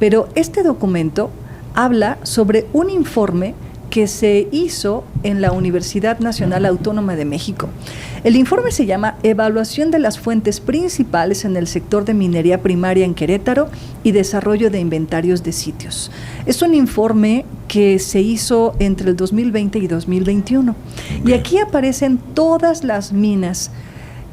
pero este documento habla sobre un informe que se hizo en la Universidad Nacional Autónoma de México. El informe se llama Evaluación de las fuentes principales en el sector de minería primaria en Querétaro y desarrollo de inventarios de sitios. Es un informe que se hizo entre el 2020 y 2021. Y aquí aparecen todas las minas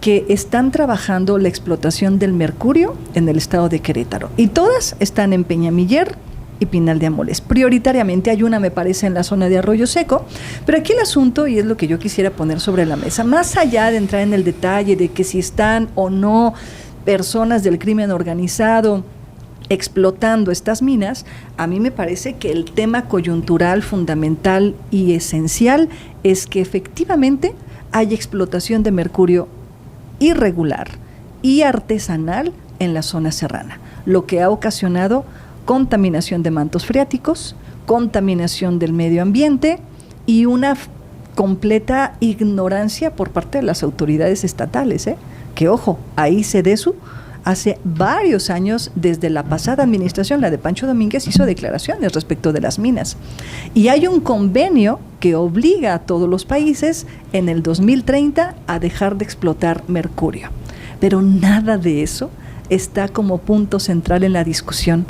que están trabajando la explotación del mercurio en el estado de Querétaro. Y todas están en Peñamiller y Pinal de Amoles. Prioritariamente hay una, me parece, en la zona de Arroyo Seco, pero aquí el asunto, y es lo que yo quisiera poner sobre la mesa, más allá de entrar en el detalle de que si están o no personas del crimen organizado explotando estas minas, a mí me parece que el tema coyuntural, fundamental y esencial es que efectivamente hay explotación de mercurio irregular y artesanal en la zona serrana, lo que ha ocasionado contaminación de mantos freáticos, contaminación del medio ambiente y una completa ignorancia por parte de las autoridades estatales, que ojo, ahí CEDESU hace varios años, desde la pasada administración, la de Pancho Domínguez, hizo declaraciones respecto de las minas. Y hay un convenio que obliga a todos los países en el 2030 a dejar de explotar mercurio. Pero nada de eso está como punto central en la discusión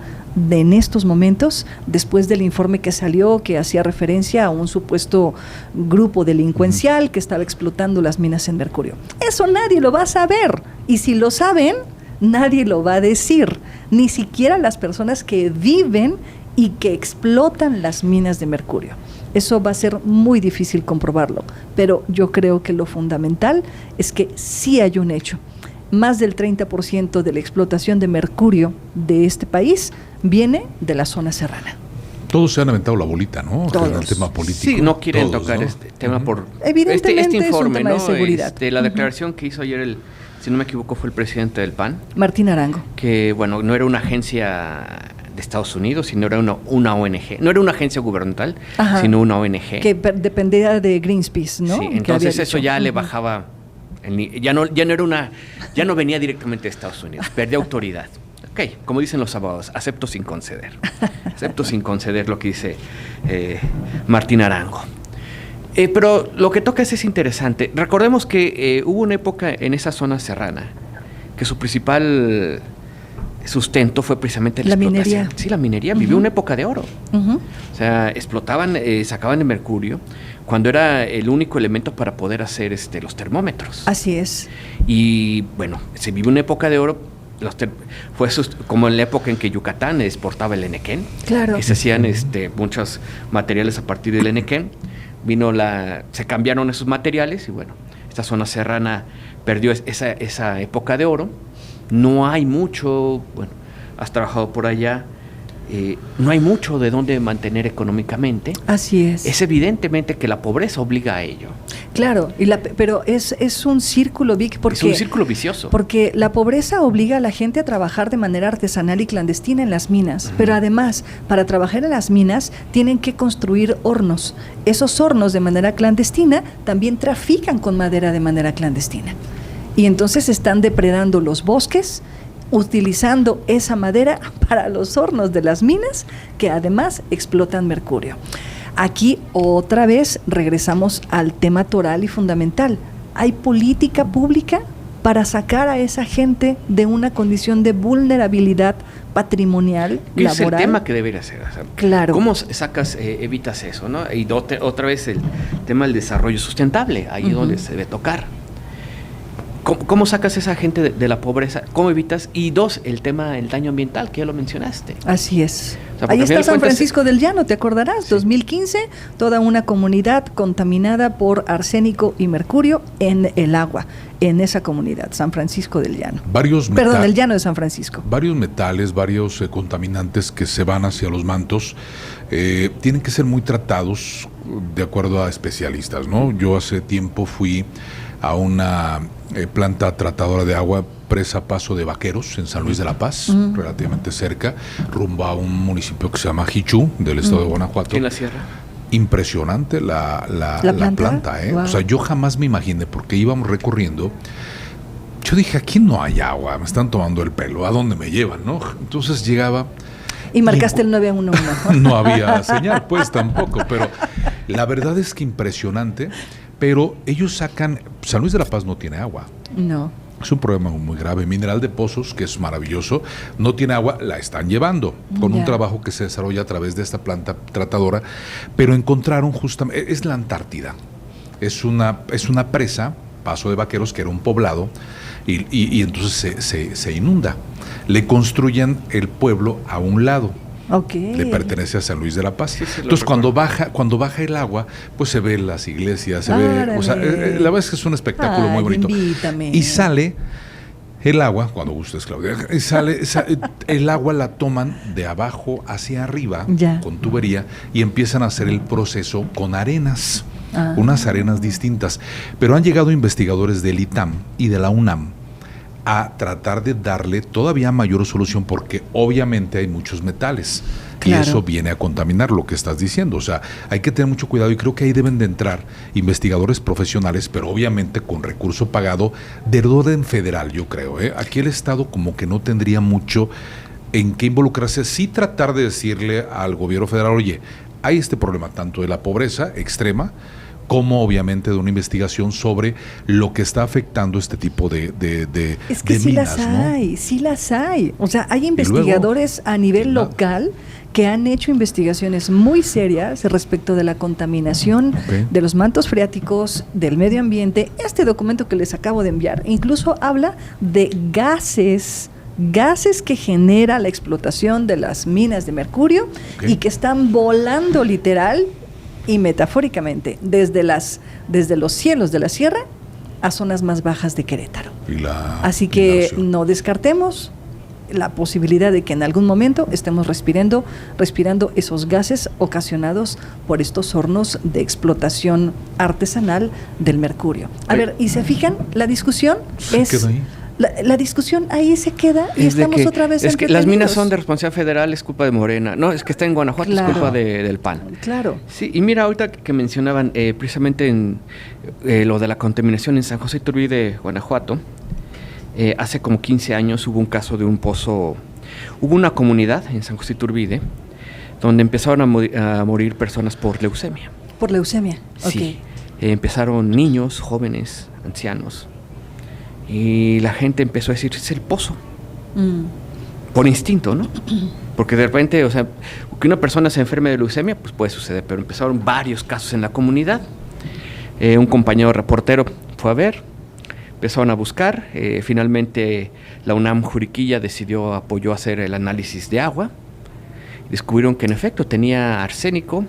en estos momentos, después del informe que salió, que hacía referencia a un supuesto grupo delincuencial que estaba explotando las minas en mercurio. Eso nadie lo va a saber, y si lo saben, nadie lo va a decir, ni siquiera las personas que viven y que explotan las minas de mercurio. Eso va a ser muy difícil comprobarlo, pero yo creo que lo fundamental es que sí hay un hecho. Más del 30% de la explotación de mercurio de este país viene de la zona serrana. Todos se han aventado la bolita, ¿no? Todos. En el tema político. Sí, no quieren Todos, tocar ¿no? este tema por Evidentemente este informe, es un tema ¿no? de seguridad. La declaración que hizo ayer si no me equivoco, fue el presidente del PAN. Martín Arango. Que, bueno, no era una agencia de Estados Unidos, sino era una ONG. No era una agencia gubernamental, sino una ONG. Que dependía de Greenpeace, ¿no? Sí, entonces eso ya le bajaba... Ya no venía directamente de Estados Unidos, perdía autoridad. Ok, como dicen los abogados, acepto sin conceder. Acepto sin conceder lo que dice Martín Arango. Pero lo que tocas es interesante. Recordemos que hubo una época en esa zona serrana que su principal sustento fue precisamente la explotación. Minería. Sí, la minería. Vivió una época de oro. Uh-huh. O sea, explotaban, sacaban el mercurio cuando era el único elemento para poder hacer los termómetros. Así es. Y bueno, se vivió una época de oro. Fue como en la época en que Yucatán exportaba el enequén. Claro. Que se hacían muchos materiales a partir del enequén. Se cambiaron esos materiales y bueno, esta zona serrana perdió esa época de oro. No hay mucho, bueno, has trabajado por allá, no hay mucho de dónde mantener económicamente. Así es. Es evidentemente que la pobreza obliga a ello. Claro, pero es un círculo, Vic, porque... Es un círculo vicioso. Porque la pobreza obliga a la gente a trabajar de manera artesanal y clandestina en las minas, pero además, para trabajar en las minas, tienen que construir hornos. Esos hornos de manera clandestina también trafican con madera de manera clandestina. Y entonces están depredando los bosques, utilizando esa madera para los hornos de las minas, que además explotan mercurio. Aquí otra vez regresamos al tema toral y fundamental. ¿Hay política pública para sacar a esa gente de una condición de vulnerabilidad patrimonial, laboral? Es el tema que debería ser. O sea, claro. ¿Cómo evitas eso, no? Y otra vez el tema del desarrollo sustentable, ahí es donde se debe tocar. ¿Cómo sacas a esa gente de la pobreza? ¿Cómo evitas? Y dos, el tema del daño ambiental, que ya lo mencionaste. Así es. O sea, ahí está San Francisco del Llano, ¿te acordarás? Sí. 2015, toda una comunidad contaminada por arsénico y mercurio en el agua, en esa comunidad, San Francisco del Llano. El Llano de San Francisco. Varios metales, varios contaminantes que se van hacia los mantos, tienen que ser muy tratados de acuerdo a especialistas, ¿no? Yo hace tiempo fui a una planta tratadora de agua, presa Paso de Vaqueros, en San Luis de la Paz, relativamente cerca, rumbo a un municipio que se llama Jichú, del estado de Guanajuato. ¿En la sierra? Impresionante la planta, ¿eh? Wow. O sea, yo jamás me imaginé, porque íbamos recorriendo, yo dije, aquí no hay agua, me están tomando el pelo, ¿a dónde me llevan, no? Entonces llegaba... Y marcaste el 911. No había señal, pues, tampoco, pero la verdad es que impresionante. Pero ellos sacan... San Luis de la Paz no tiene agua. No. Es un problema muy grave. Mineral de Pozos, que es maravilloso, no tiene agua, la están llevando con un trabajo que se desarrolla a través de esta planta tratadora, pero encontraron justamente... Es la Antártida. Es una presa, Paso de Vaqueros, que era un poblado, y entonces se inunda. Le construyen el pueblo a un lado. Okay. Le pertenece a San Luis de la Paz. Sí, entonces cuando baja el agua, pues se ven las iglesias, se ve, o sea, la verdad es que es un espectáculo muy bonito. Invítame. Y sale el agua, cuando gustes, Claudia, el agua la toman de abajo hacia arriba, con tubería, y empiezan a hacer el proceso con arenas, unas arenas distintas. Pero han llegado investigadores del ITAM y de la UNAM a tratar de darle todavía mayor solución, porque obviamente hay muchos metales, claro, y eso viene a contaminar lo que estás diciendo. O sea, hay que tener mucho cuidado, y creo que ahí deben de entrar investigadores profesionales, pero obviamente con recurso pagado del orden federal, yo creo. Aquí el Estado como que no tendría mucho en qué involucrarse, sí tratar de decirle al gobierno federal, oye, hay este problema tanto de la pobreza extrema, como obviamente de una investigación sobre lo que está afectando este tipo de es que de sí minas, las hay, ¿no? Sí las hay. O sea, hay investigadores a nivel local que han hecho investigaciones muy serias respecto de la contaminación de los mantos freáticos, del medio ambiente. Este documento que les acabo de enviar incluso habla de gases que genera la explotación de las minas de mercurio y que están volando literal y metafóricamente desde los cielos de la sierra a zonas más bajas de Querétaro. Así que no descartemos la posibilidad de que en algún momento estemos respirando esos gases ocasionados por estos hornos de explotación artesanal del mercurio. A ver, y se fijan, la discusión es... La discusión ahí se queda y estamos otra vez es que las minas son de responsabilidad federal, es culpa de Morena. No, es que está en Guanajuato, claro, es culpa del PAN. Claro. Sí, y mira, ahorita que mencionaban precisamente en lo de la contaminación en San José Iturbide, Guanajuato, hace como 15 años hubo un caso de un pozo, hubo una comunidad en San José Iturbide donde empezaron a morir personas por leucemia. Por leucemia, sí. Empezaron niños, jóvenes, ancianos, y la gente empezó a decir, es el pozo. Por instinto, ¿no? Porque de repente, o sea, que una persona se enferme de leucemia, pues puede suceder, pero empezaron varios casos en la comunidad. Un compañero reportero fue a ver, empezaron a buscar, finalmente la UNAM Juriquilla apoyó hacer el análisis de agua, descubrieron que en efecto tenía arsénico,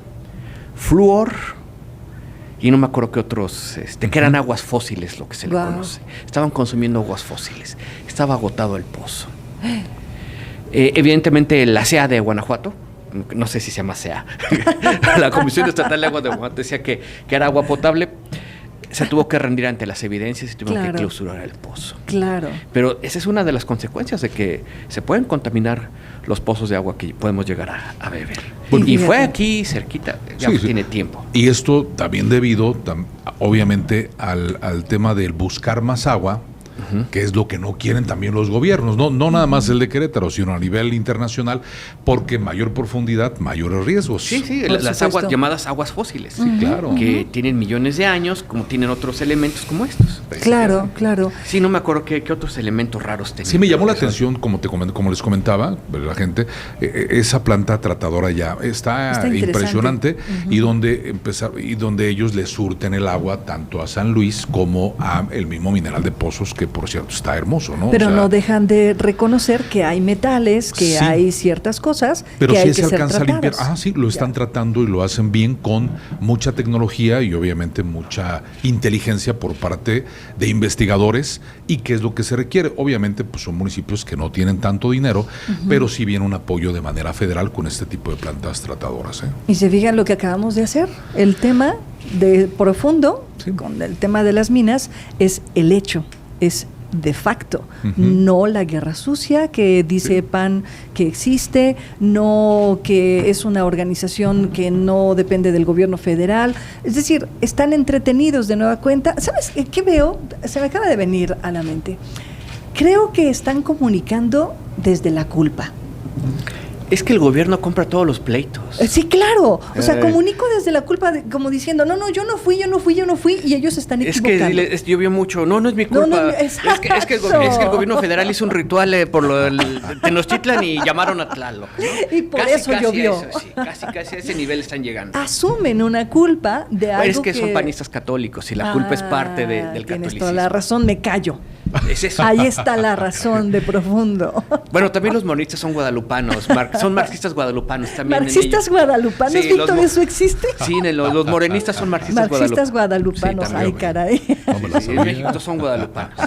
flúor, y no me acuerdo qué otros, que eran aguas fósiles, lo que se le conoce. Estaban consumiendo aguas fósiles, estaba agotado el pozo. Evidentemente la CEA de Guanajuato, no sé si se llama CEA, la Comisión Estatal de Agua de Guanajuato decía que era agua potable, se tuvo que rendir ante las evidencias y tuvieron que clausurar el pozo. Claro. Pero esa es una de las consecuencias de que se pueden contaminar los pozos de agua que podemos llegar a beber. Bueno, y fue aquí cerquita, ya tiene tiempo. Y esto también debido, obviamente, al tema del buscar más agua, que es lo que no quieren también los gobiernos, no nada más el de Querétaro, sino a nivel internacional, porque mayor profundidad, mayores riesgos. Sí, las aguas llamadas aguas fósiles, claro, que tienen millones de años, como tienen otros elementos como estos. Claro. Sí, no me acuerdo qué otros elementos raros tenían. Sí, me llamó la atención, como les comentaba, la gente, esa planta tratadora ya está impresionante, y donde ellos le surten el agua tanto a San Luis como a el mismo Mineral de Pozos, que por cierto está hermoso, ¿no? Pero no dejan de reconocer que hay metales, que hay ciertas cosas pero que sí hay se que ser alcanza a limpiar. tratadas. Sí, lo están tratando y lo hacen bien con mucha tecnología y obviamente mucha inteligencia por parte de investigadores. ¿Y qué es lo que se requiere? Obviamente pues son municipios que no tienen tanto dinero, pero sí viene un apoyo de manera federal con este tipo de plantas tratadoras. Y se fijan lo que acabamos de hacer, el tema de profundo, con el tema de las minas, es el hecho, es de facto, no la guerra sucia que dice PAN que existe, no que es una organización que no depende del gobierno federal. Es decir, están entretenidos de nueva cuenta. ¿Sabes qué veo? Se me acaba de venir a la mente. Creo que están comunicando desde la culpa. Es que el gobierno compra todos los pleitos. Sí, claro. O sea, comunico desde la culpa, como diciendo, no, yo no fui, y ellos están equivocando. Es que llovió mucho. No es mi culpa. Es que el gobierno federal hizo un ritual por lo del Tenochtitlan y llamaron a Tlaloc, ¿no? Y por eso llovió. Casi a ese nivel están llegando. Asumen una culpa de algo es que son panistas católicos y la culpa es parte del catolicismo. Tienes toda la razón, me callo. Es eso. Ahí está la razón de profundo. Bueno, también los monistas son guadalupanos, son marxistas guadalupanos también. ¿Marxistas guadalupanos, sí, Víctor? ¿Eso existe? Sí, los morenistas son marxistas guadalupanos. Sí, ay, caray. Sí, en México son guadalupanos.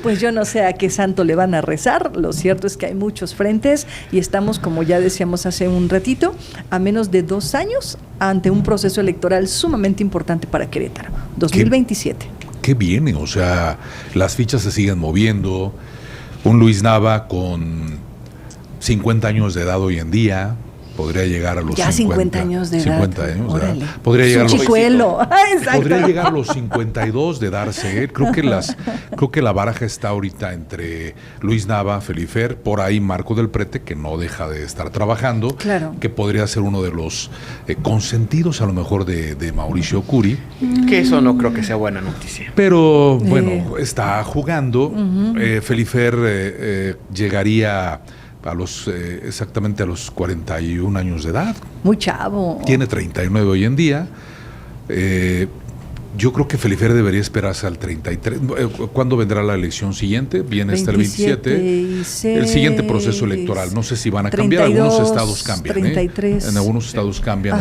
Pues yo no sé a qué santo le van a rezar. Lo cierto es que hay muchos frentes y estamos, como ya decíamos hace un ratito, a menos de 2 años ante un proceso electoral sumamente importante para Querétaro, 2027. ¿Qué viene? O sea, las fichas se siguen moviendo. Un Luis Nava con 50 años de edad hoy en día podría llegar a los 50 años de edad. 50 años de edad. Podría llegar podría llegar a los 52 de darse. Creo que la baraja está ahorita entre Luis Nava, Felifer, por ahí Marco del Prete, que no deja de estar trabajando, que podría ser uno de los consentidos a lo mejor de Mauricio Curi. Que eso no creo que sea buena noticia. Pero bueno, está jugando. Felifer llegaría exactamente a los 41 años de edad. Muy chavo. Tiene 39 hoy en día. Yo creo que Felifer debería esperarse al 33. ¿Cuándo vendrá la elección siguiente? Viene hasta el 27. El siguiente proceso electoral. No sé si van a cambiar. 32, algunos estados cambian. 33. En algunos estados cambian.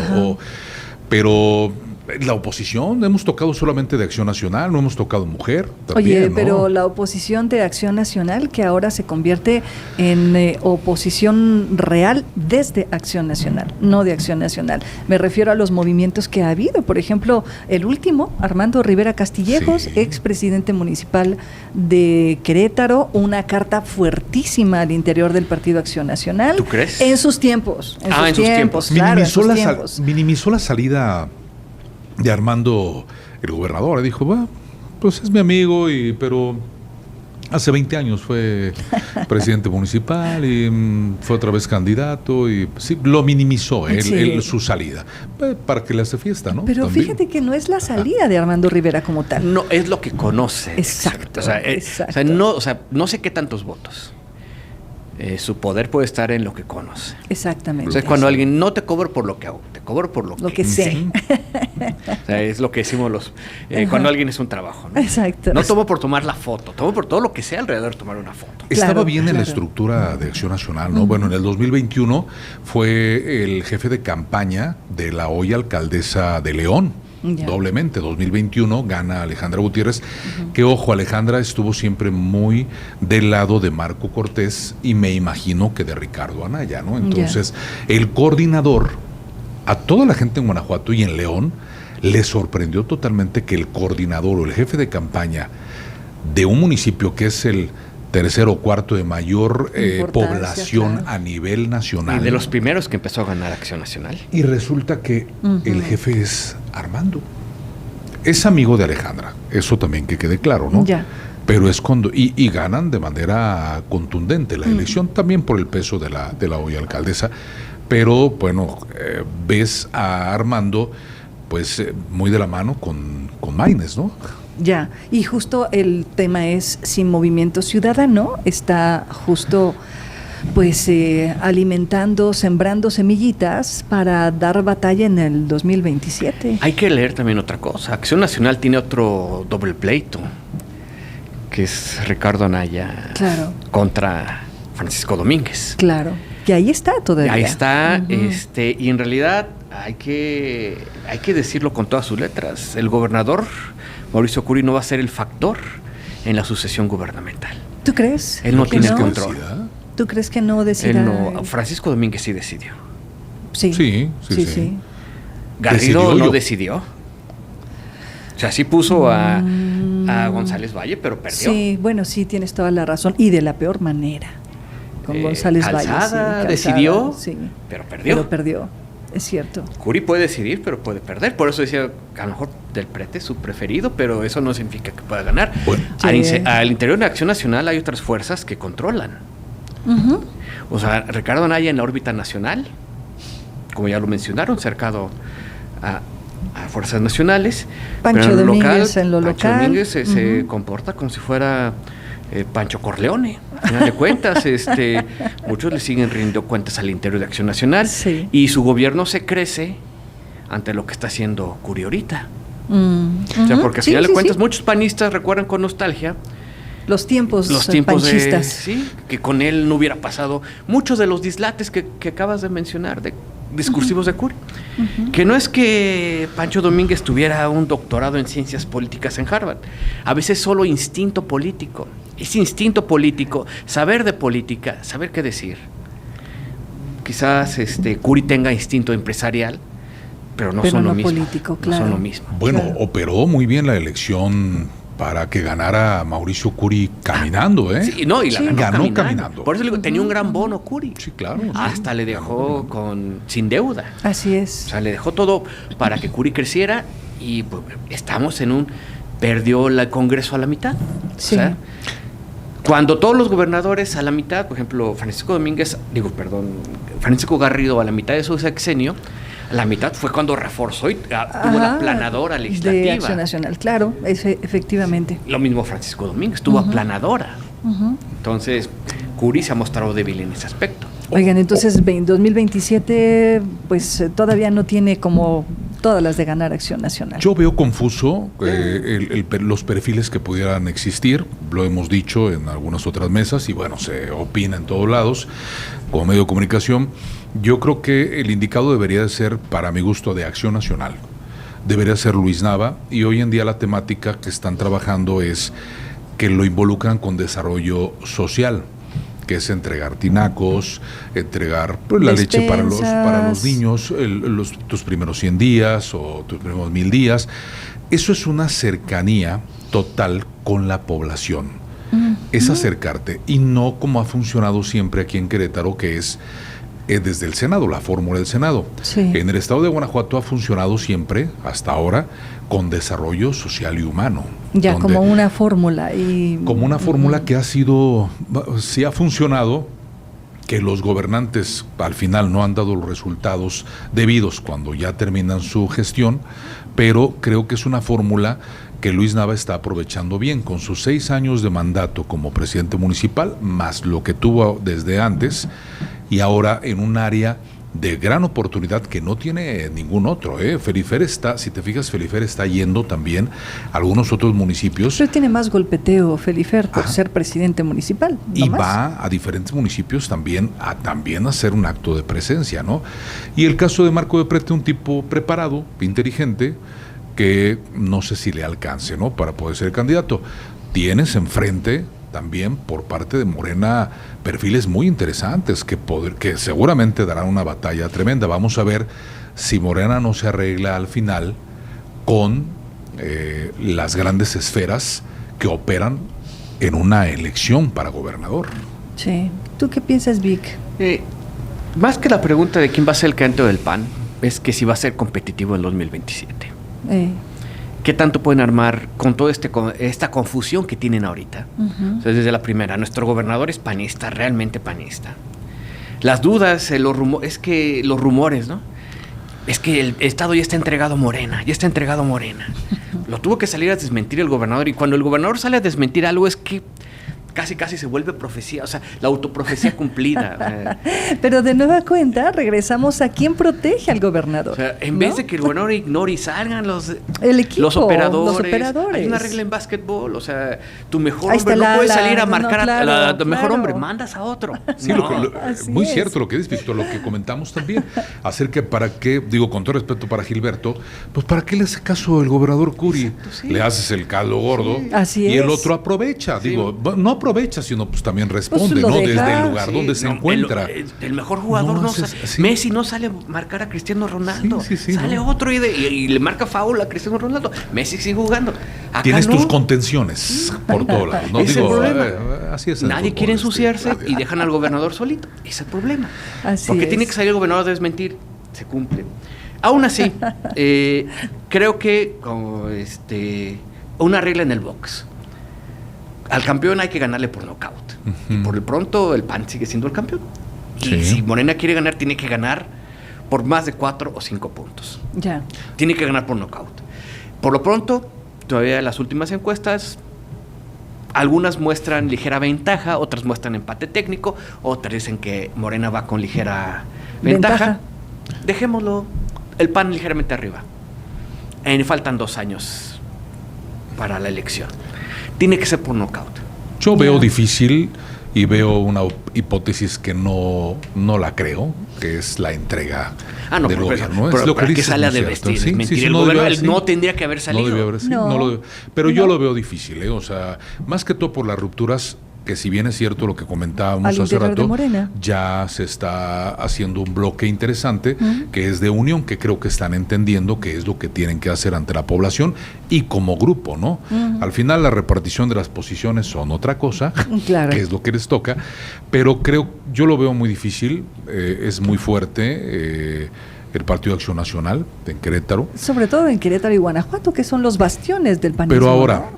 Pero la oposición, hemos tocado solamente de Acción Nacional, no hemos tocado mujer. También, oye, ¿no? pero la oposición de Acción Nacional, que ahora se convierte en oposición real desde Acción Nacional, no de Acción Nacional. Me refiero a los movimientos que ha habido. Por ejemplo, el último, Armando Rivera Castillejos, expresidente municipal de Querétaro, una carta fuertísima al interior del Partido Acción Nacional. ¿Tú crees? En sus tiempos. En sus tiempos. Claro, Minimizó la salida de Armando, el gobernador, dijo, pues es mi amigo, pero Hace 20 años fue presidente municipal y fue otra vez candidato y sí, lo minimizó su salida. ¿Para qué le hace fiesta, no? Pero También. fíjate que no es la salida de Armando Rivera como tal. No, es lo que conoce. Exacto. O sea, no sé qué tantos votos. Su poder puede estar en lo que conoce. Exactamente. O sea, cuando alguien, no te cobro por lo que hago, te cobro por lo que sé. O sea, es lo que decimos cuando alguien es un trabajo, ¿no? Exacto. No tomo por tomar la foto, tomo por todo lo que sea alrededor de tomar una foto. Estaba bien en la estructura de Acción Nacional, ¿no? Bueno, en el 2021 fue el jefe de campaña de la hoy alcaldesa de León. Doblemente, 2021 gana Alejandra Gutiérrez, que ojo, Alejandra estuvo siempre muy del lado de Marco Cortés y me imagino que de Ricardo Anaya, ¿no? Entonces, el coordinador, a toda la gente en Guanajuato y en León, le sorprendió totalmente que el coordinador o el jefe de campaña de un municipio que es el tercero o cuarto de mayor población a nivel nacional. Y de los primeros que empezó a ganar Acción Nacional. Y resulta que el jefe es Armando. Es amigo de Alejandra, eso también que quede claro, ¿no? Ya. Pero es cuando y ganan de manera contundente la elección, también por el peso de la hoy alcaldesa. Pero bueno, ves a Armando pues muy de la mano con Maínez, ¿no? Ya, y justo el tema es si Movimiento Ciudadano está justo pues alimentando, sembrando semillitas para dar batalla en el 2027. Hay que leer también otra cosa. Acción Nacional tiene otro doble pleito, que es Ricardo Anaya contra Francisco Domínguez. Claro, que ahí está todavía. Ahí está, y en realidad hay que decirlo con todas sus letras. El gobernador Mauricio Curi no va a ser el factor en la sucesión gubernamental. ¿Tú crees? Él no tiene el control. ¿Tú crees que no decida? Francisco Domínguez sí decidió. Sí. Garrido no decidió. O sea, sí puso a González Valle, pero perdió. Sí, bueno, sí, tienes toda la razón. Y de la peor manera. Con González Valle. Calzada decidió, pero perdió. Es cierto. Curi puede decidir, pero puede perder. Por eso decía, a lo mejor Del Prete es su preferido, pero eso no significa que pueda ganar. Bueno. Al interior de Acción Nacional hay otras fuerzas que controlan. O sea, Ricardo Anaya en la órbita nacional, como ya lo mencionaron, cercado a fuerzas nacionales. Pancho Domínguez en lo local. Pancho Domínguez se comporta como si fuera Pancho Corleone. Al final de cuentas, muchos le siguen rindiendo cuentas al interior de Acción Nacional y su gobierno se crece ante lo que está haciendo Curi ahorita. O sea, porque al final de cuentas muchos panistas recuerdan con nostalgia los tiempos panchistas. Que con él no hubiera pasado muchos de los dislates que acabas de mencionar, de discursivos de Curi. Que no es que Pancho Domínguez tuviera un doctorado en ciencias políticas en Harvard. A veces solo instinto político. Es instinto político, saber de política, saber qué decir. Quizás Curi tenga instinto empresarial, pero no son lo mismo. Político, no son lo mismo. Bueno, operó muy bien la elección para que ganara Mauricio Curi caminando, ¿eh? Sí, no, y la ganó caminando. Por eso le digo, tenía un gran bono Curi. Sí, claro. Hasta le dejó sin deuda. Así es. O sea, le dejó todo para que Curi creciera y pues, estamos perdió el Congreso a la mitad. Sí. O sea, cuando todos los gobernadores a la mitad, por ejemplo, Francisco Garrido a la mitad de su sexenio, la mitad fue cuando reforzó y tuvo la aplanadora legislativa. De Acción Nacional, claro, efectivamente. Lo mismo Francisco Domínguez, tuvo aplanadora. Entonces, Curi se ha mostrado débil en ese aspecto. Oigan, entonces 2027 pues todavía no tiene como todas las de ganar Acción Nacional. Yo veo confuso los perfiles que pudieran existir, lo hemos dicho en algunas otras mesas y bueno, se opina en todos lados como medio de comunicación. Yo creo que el indicado debería de ser, para mi gusto, de Acción Nacional. Debería ser Luis Nava y hoy en día la temática que están trabajando es que lo involucran con desarrollo social, que es entregar tinacos, entregar la leche para los niños, tus primeros 100 días o tus primeros 1000 días. Eso es una cercanía total con la población. Es acercarte y no como ha funcionado siempre aquí en Querétaro, que es desde el Senado, la fórmula del Senado. Sí. En el estado de Guanajuato ha funcionado siempre, hasta ahora, con desarrollo social y humano. Ya, donde, como una fórmula. Y como una fórmula que ha sido, sí ha funcionado, que los gobernantes al final no han dado los resultados debidos cuando ya terminan su gestión, pero creo que es una fórmula que Luis Nava está aprovechando bien con sus 6 años de mandato como presidente municipal, más lo que tuvo desde antes, y ahora en un área de gran oportunidad que no tiene ningún otro. Felifer está, si te fijas, Felifer está yendo también a algunos otros municipios. Pero tiene más golpeteo Felifer por ser presidente municipal. Y más. va a diferentes municipios también a hacer un acto de presencia, ¿no? Y el caso de Marco de Prete, un tipo preparado, inteligente, que no sé si le alcance, ¿no?, para poder ser candidato. Tienes enfrente también por parte de Morena perfiles muy interesantes que seguramente darán una batalla tremenda. Vamos a ver si Morena no se arregla al final con las grandes esferas que operan en una elección para gobernador. Sí. ¿Tú qué piensas, Vic? Más que la pregunta de quién va a ser el candidato del PAN, es que si va a ser competitivo en 2027. ¿Qué tanto pueden armar con toda esta confusión que tienen ahorita? Uh-huh. Entonces, desde la primera, nuestro gobernador es panista, realmente panista. Las dudas, los rumores, ¿no? Es que el Estado ya está entregado a Morena, Lo tuvo que salir a desmentir el gobernador, y cuando el gobernador sale a desmentir algo es que casi se vuelve profecía, o sea, la autoprofecía cumplida. Pero de nueva cuenta, regresamos a quién protege al gobernador. O sea, en vez de que el gobernador ignore y salgan los operadores. Hay una regla en básquetbol, o sea, tu mejor hombre no puede salir a marcar a tu mejor hombre, mandas a otro. Sí, muy cierto lo que dices, Víctor, lo que comentamos también, acerca para qué, digo, con todo respeto para Gilberto, pues para qué le hace caso el gobernador Curi. Exacto, sí. Le haces el caldo gordo, y el otro aprovecha, digo, no aprovecha, sino pues también responde, ¿no? Desde el lugar donde se encuentra. El mejor jugador Messi no sale a marcar a Cristiano Ronaldo, sale otro y le marca foul a Cristiano Ronaldo. Messi sigue jugando. Acá tienes tus contenciones por todos lados. No es digo, el problema. Así es. Nadie quiere ensuciarse y dejan al gobernador solito. Ese es el problema. Porque tiene que salir el gobernador a desmentir. Se cumple. Aún así, creo que una regla en el box. Al campeón hay que ganarle por nocaut. Y por lo pronto el PAN sigue siendo el campeón. Y si Morena quiere ganar, tiene que ganar por más de 4 o 5 puntos. Ya. Tiene que ganar por nocaut. Por lo pronto, todavía las últimas encuestas, algunas muestran ligera ventaja, otras muestran empate técnico, otras dicen que Morena va con ligera ventaja. Dejémoslo, el PAN ligeramente arriba. Faltan 2 años para la elección. Tiene que ser por nocaut. Yo veo difícil y veo una hipótesis que no la creo, que es la entrega del gobierno. Pero es lo que dices, sale a desvestir. Sí, mentira, el gobierno no tendría que haber salido. No debió haber sido. Pero yo lo veo difícil, o sea, más que todo por las rupturas, que si bien es cierto lo que comentábamos hace rato, ya se está haciendo un bloque interesante, que es de unión, que creo que están entendiendo que es lo que tienen que hacer ante la población y como grupo, ¿no? Al final la repartición de las posiciones son otra cosa, que es lo que les toca, pero yo lo veo muy difícil, es muy fuerte el Partido de Acción Nacional en Querétaro. Sobre todo en Querétaro y Guanajuato, que son los bastiones del panismo. Pero ahora,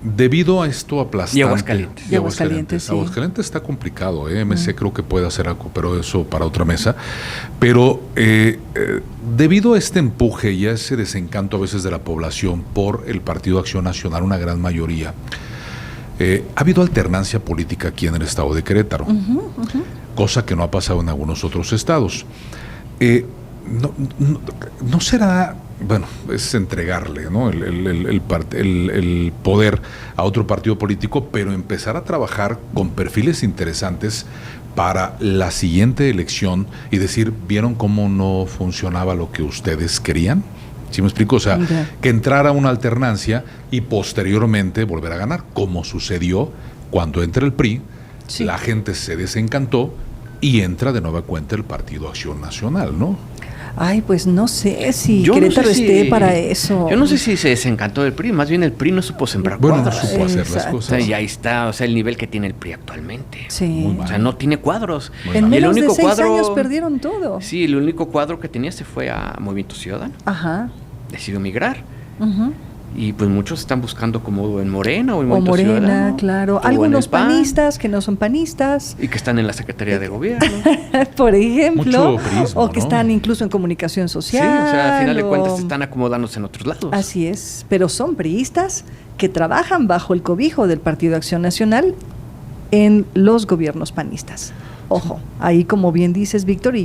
debido a esto aplastante. Y Aguascalientes. Aguascalientes está complicado, MC creo que puede hacer algo, pero eso para otra mesa. Pero debido a este empuje y a ese desencanto a veces de la población por el Partido de Acción Nacional, una gran mayoría, ha habido alternancia política aquí en el estado de Querétaro, cosa que no ha pasado en algunos otros estados. No será, bueno, es entregarle, ¿no?, el poder a otro partido político, pero empezar a trabajar con perfiles interesantes para la siguiente elección y decir, ¿vieron cómo no funcionaba lo que ustedes querían? ¿Sí me explico? O sea, que entrara una alternancia y posteriormente volver a ganar, como sucedió cuando entra el PRI, la gente se desencantó y entra de nueva cuenta el Partido Acción Nacional, ¿no? Ay, pues no sé si Yo no Querétaro sé si- esté para eso. Yo no sé si se desencantó del PRI, más bien el PRI no supo sembrar Bueno, no cuadros. supo hacer las Exacto. O sea, cosas. y ahí está, o sea, el nivel que tiene el PRI actualmente. Sí. Muy mal. O sea, no tiene cuadros. Muy En mal. Y el menos de único 6 cuadro- años perdieron todo. Sí, el único cuadro que tenía se fue a Movimiento Ciudadano. Ajá. Decidió migrar. Ujú. Y pues muchos están buscando como en Morena o en O Movimiento Morena, Ciudadano, claro. o en Algunos el PAN, panistas que no son panistas, y que están en la Secretaría de Gobierno. por ejemplo, Mucho prismo, o que ¿no? están incluso en comunicación Sí, social. o sea, a final de o- cuentas están acomodándose en otros lados. Así es, pero son priistas que trabajan bajo el cobijo del Partido Acción Nacional en los gobiernos panistas. Ojo, ahí como bien dices, Víctor, y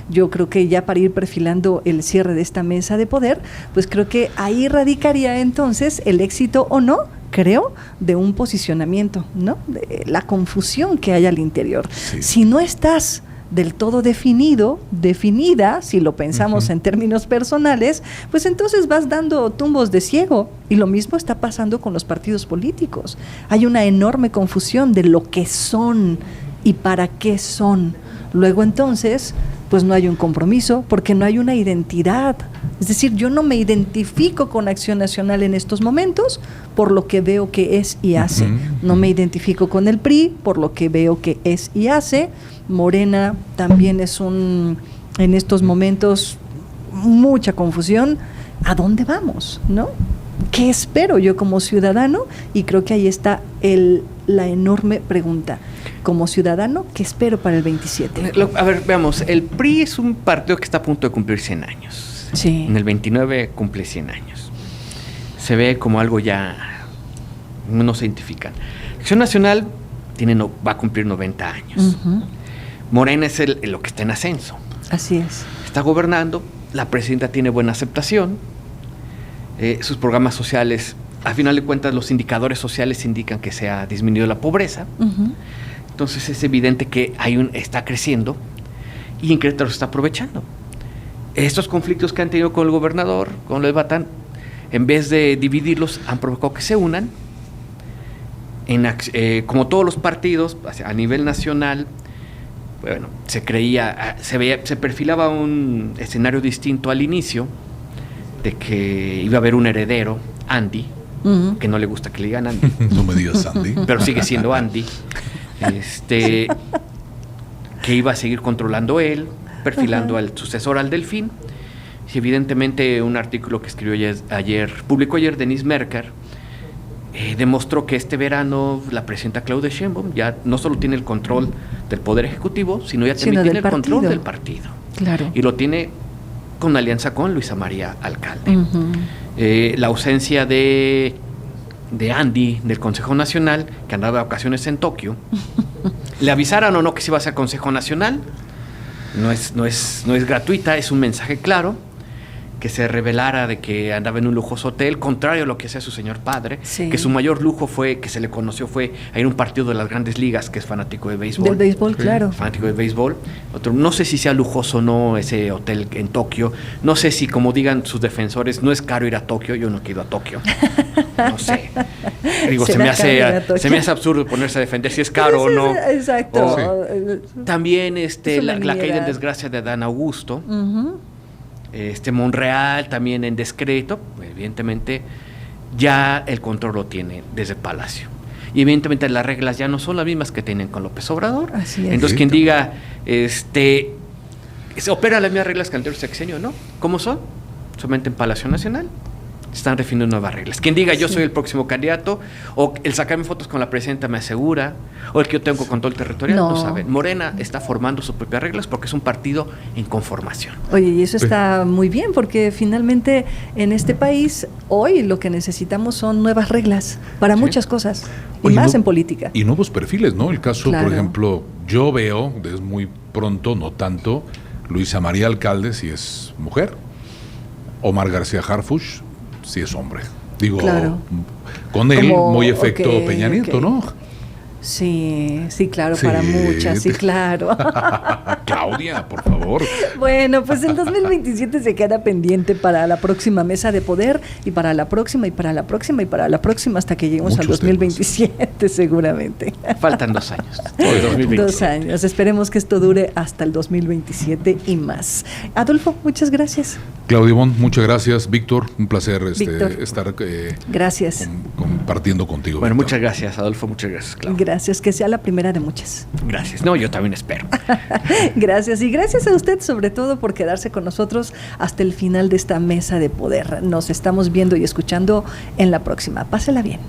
yo creo que ya para ir perfilando el cierre de esta mesa de poder, pues creo que ahí radicaría entonces el éxito o no, creo, de un posicionamiento, ¿no? De la confusión que hay al interior. Sí. Si no estás del todo definida, si lo pensamos Ujú. en términos personales, pues entonces vas dando tumbos de ciego. Y lo mismo está pasando con los partidos políticos. Hay una enorme confusión de lo que son y para qué son. Luego entonces, pues no hay un compromiso porque no hay una identidad. Es decir, yo no me identifico con Acción Nacional en estos momentos por lo que veo que es y hace. Ujú. No me identifico con el PRI por lo que veo que es y hace. Morena también es en estos momentos, mucha confusión. ¿A dónde vamos? ¿No? ¿Qué espero yo como ciudadano? Y creo que ahí está la enorme pregunta. Como ciudadano, ¿qué espero para el 27? A ver, veamos, el PRI es un partido que está a punto de cumplir 100 años. Sí. En el 29 cumple 100 años. Se ve como algo ya, no se identifican. Acción Nacional va a cumplir 90 años. Ujú. Morena es lo que está en ascenso. Así es. Está gobernando, la presidenta tiene buena aceptación, sus programas sociales, a final de cuentas los indicadores sociales indican que se ha disminuido la pobreza. Ujú. Entonces es evidente que está creciendo y en Querétaro se está aprovechando. Estos conflictos que han tenido con el gobernador, con el Batán, en vez de dividirlos, han provocado que se unan. Como todos los partidos, a nivel nacional, bueno, se perfilaba un escenario distinto al inicio, de que iba a haber un heredero, Andy, Ujú. que no le gusta que le digan Andy, No me digas, Sandy. pero sigue siendo Andy, que iba a seguir controlando él, perfilando al sucesor al Delfín. Y evidentemente un artículo que escribió publicó ayer Denise Merker, demostró que este verano la presidenta Claudia Sheinbaum ya no solo tiene el control del Poder Ejecutivo, sino ya también tiene el control del partido. Claro. Y lo tiene con alianza con Luisa María Alcalde. Ujú. La ausencia de Andy del Consejo Nacional, que andaba de vacaciones en Tokio, le avisaran o no que se iba a hacer Consejo Nacional, no es gratuita, es un mensaje claro, que se revelara de que andaba en un lujoso hotel, contrario a lo que hacía su señor padre, Sí. que su mayor lujo que se le conoció fue a ir a un partido de las Grandes Ligas, que es fanático de béisbol. Del béisbol, claro. Fanático de béisbol. No sé si sea lujoso o no ese hotel en Tokio. No sé si, como digan sus defensores, no es caro ir a Tokio. Yo no he ido a Tokio. No sé. Digo, se Será caro ir a Tokio. me hace absurdo ponerse a defender si es caro o no. Exacto. O- También Es una la caída en nimiedad. desgracia de Adán Augusto. Ujú. Monreal también en descreto. Evidentemente, ya el control lo tiene desde Palacio. Y evidentemente las reglas ya no son las mismas que tienen con López Obrador. Así es. Entonces, Sí, quien también. diga, se operan las mismas reglas que anterior sexenio, ¿no? ¿Cómo son? Solamente en Palacio Nacional. Están definiendo nuevas reglas. Quien diga yo Sí. soy el próximo candidato, o el sacarme fotos con la presidenta me asegura, o el que yo tengo control territorial, no, No. saben. Morena está formando sus propias reglas porque es un partido en conformación. Oye, y eso está muy bien porque finalmente en este país hoy lo que necesitamos son nuevas reglas para Sí. muchas cosas y Oye, más no- en política. Y nuevos perfiles, ¿no? El caso, Claro. por ejemplo, yo veo, desde muy pronto, no tanto, Luisa María Alcalde, si es mujer, Omar García Harfuch, si es hombre. Digo, Claro. con él, Como, muy efecto ok, Peña Nieto, ok. ¿no? Sí, sí, claro, Sí. para muchas, sí, claro. Claudia, por favor. Bueno, pues el 2027 se queda pendiente para la próxima mesa de poder y para la próxima y para la próxima y para la próxima hasta que lleguemos al Muchos 2027 seguramente. Faltan 2 años. Todavía 2027. 2 años. Esperemos que esto dure hasta el 2027 y más. Adolfo, muchas gracias. Claudia Ivonne, muchas gracias. Víctor, un placer Víctor. estar Gracias. compartiendo contigo. Bueno, Víctor. muchas gracias, Adolfo. Muchas gracias, Claudia. Gracias, que sea la primera de muchas. Gracias. No, yo también espero. Gracias y gracias a usted sobre todo por quedarse con nosotros hasta el final de esta mesa de poder. Nos estamos viendo y escuchando en la próxima. Pásela bien.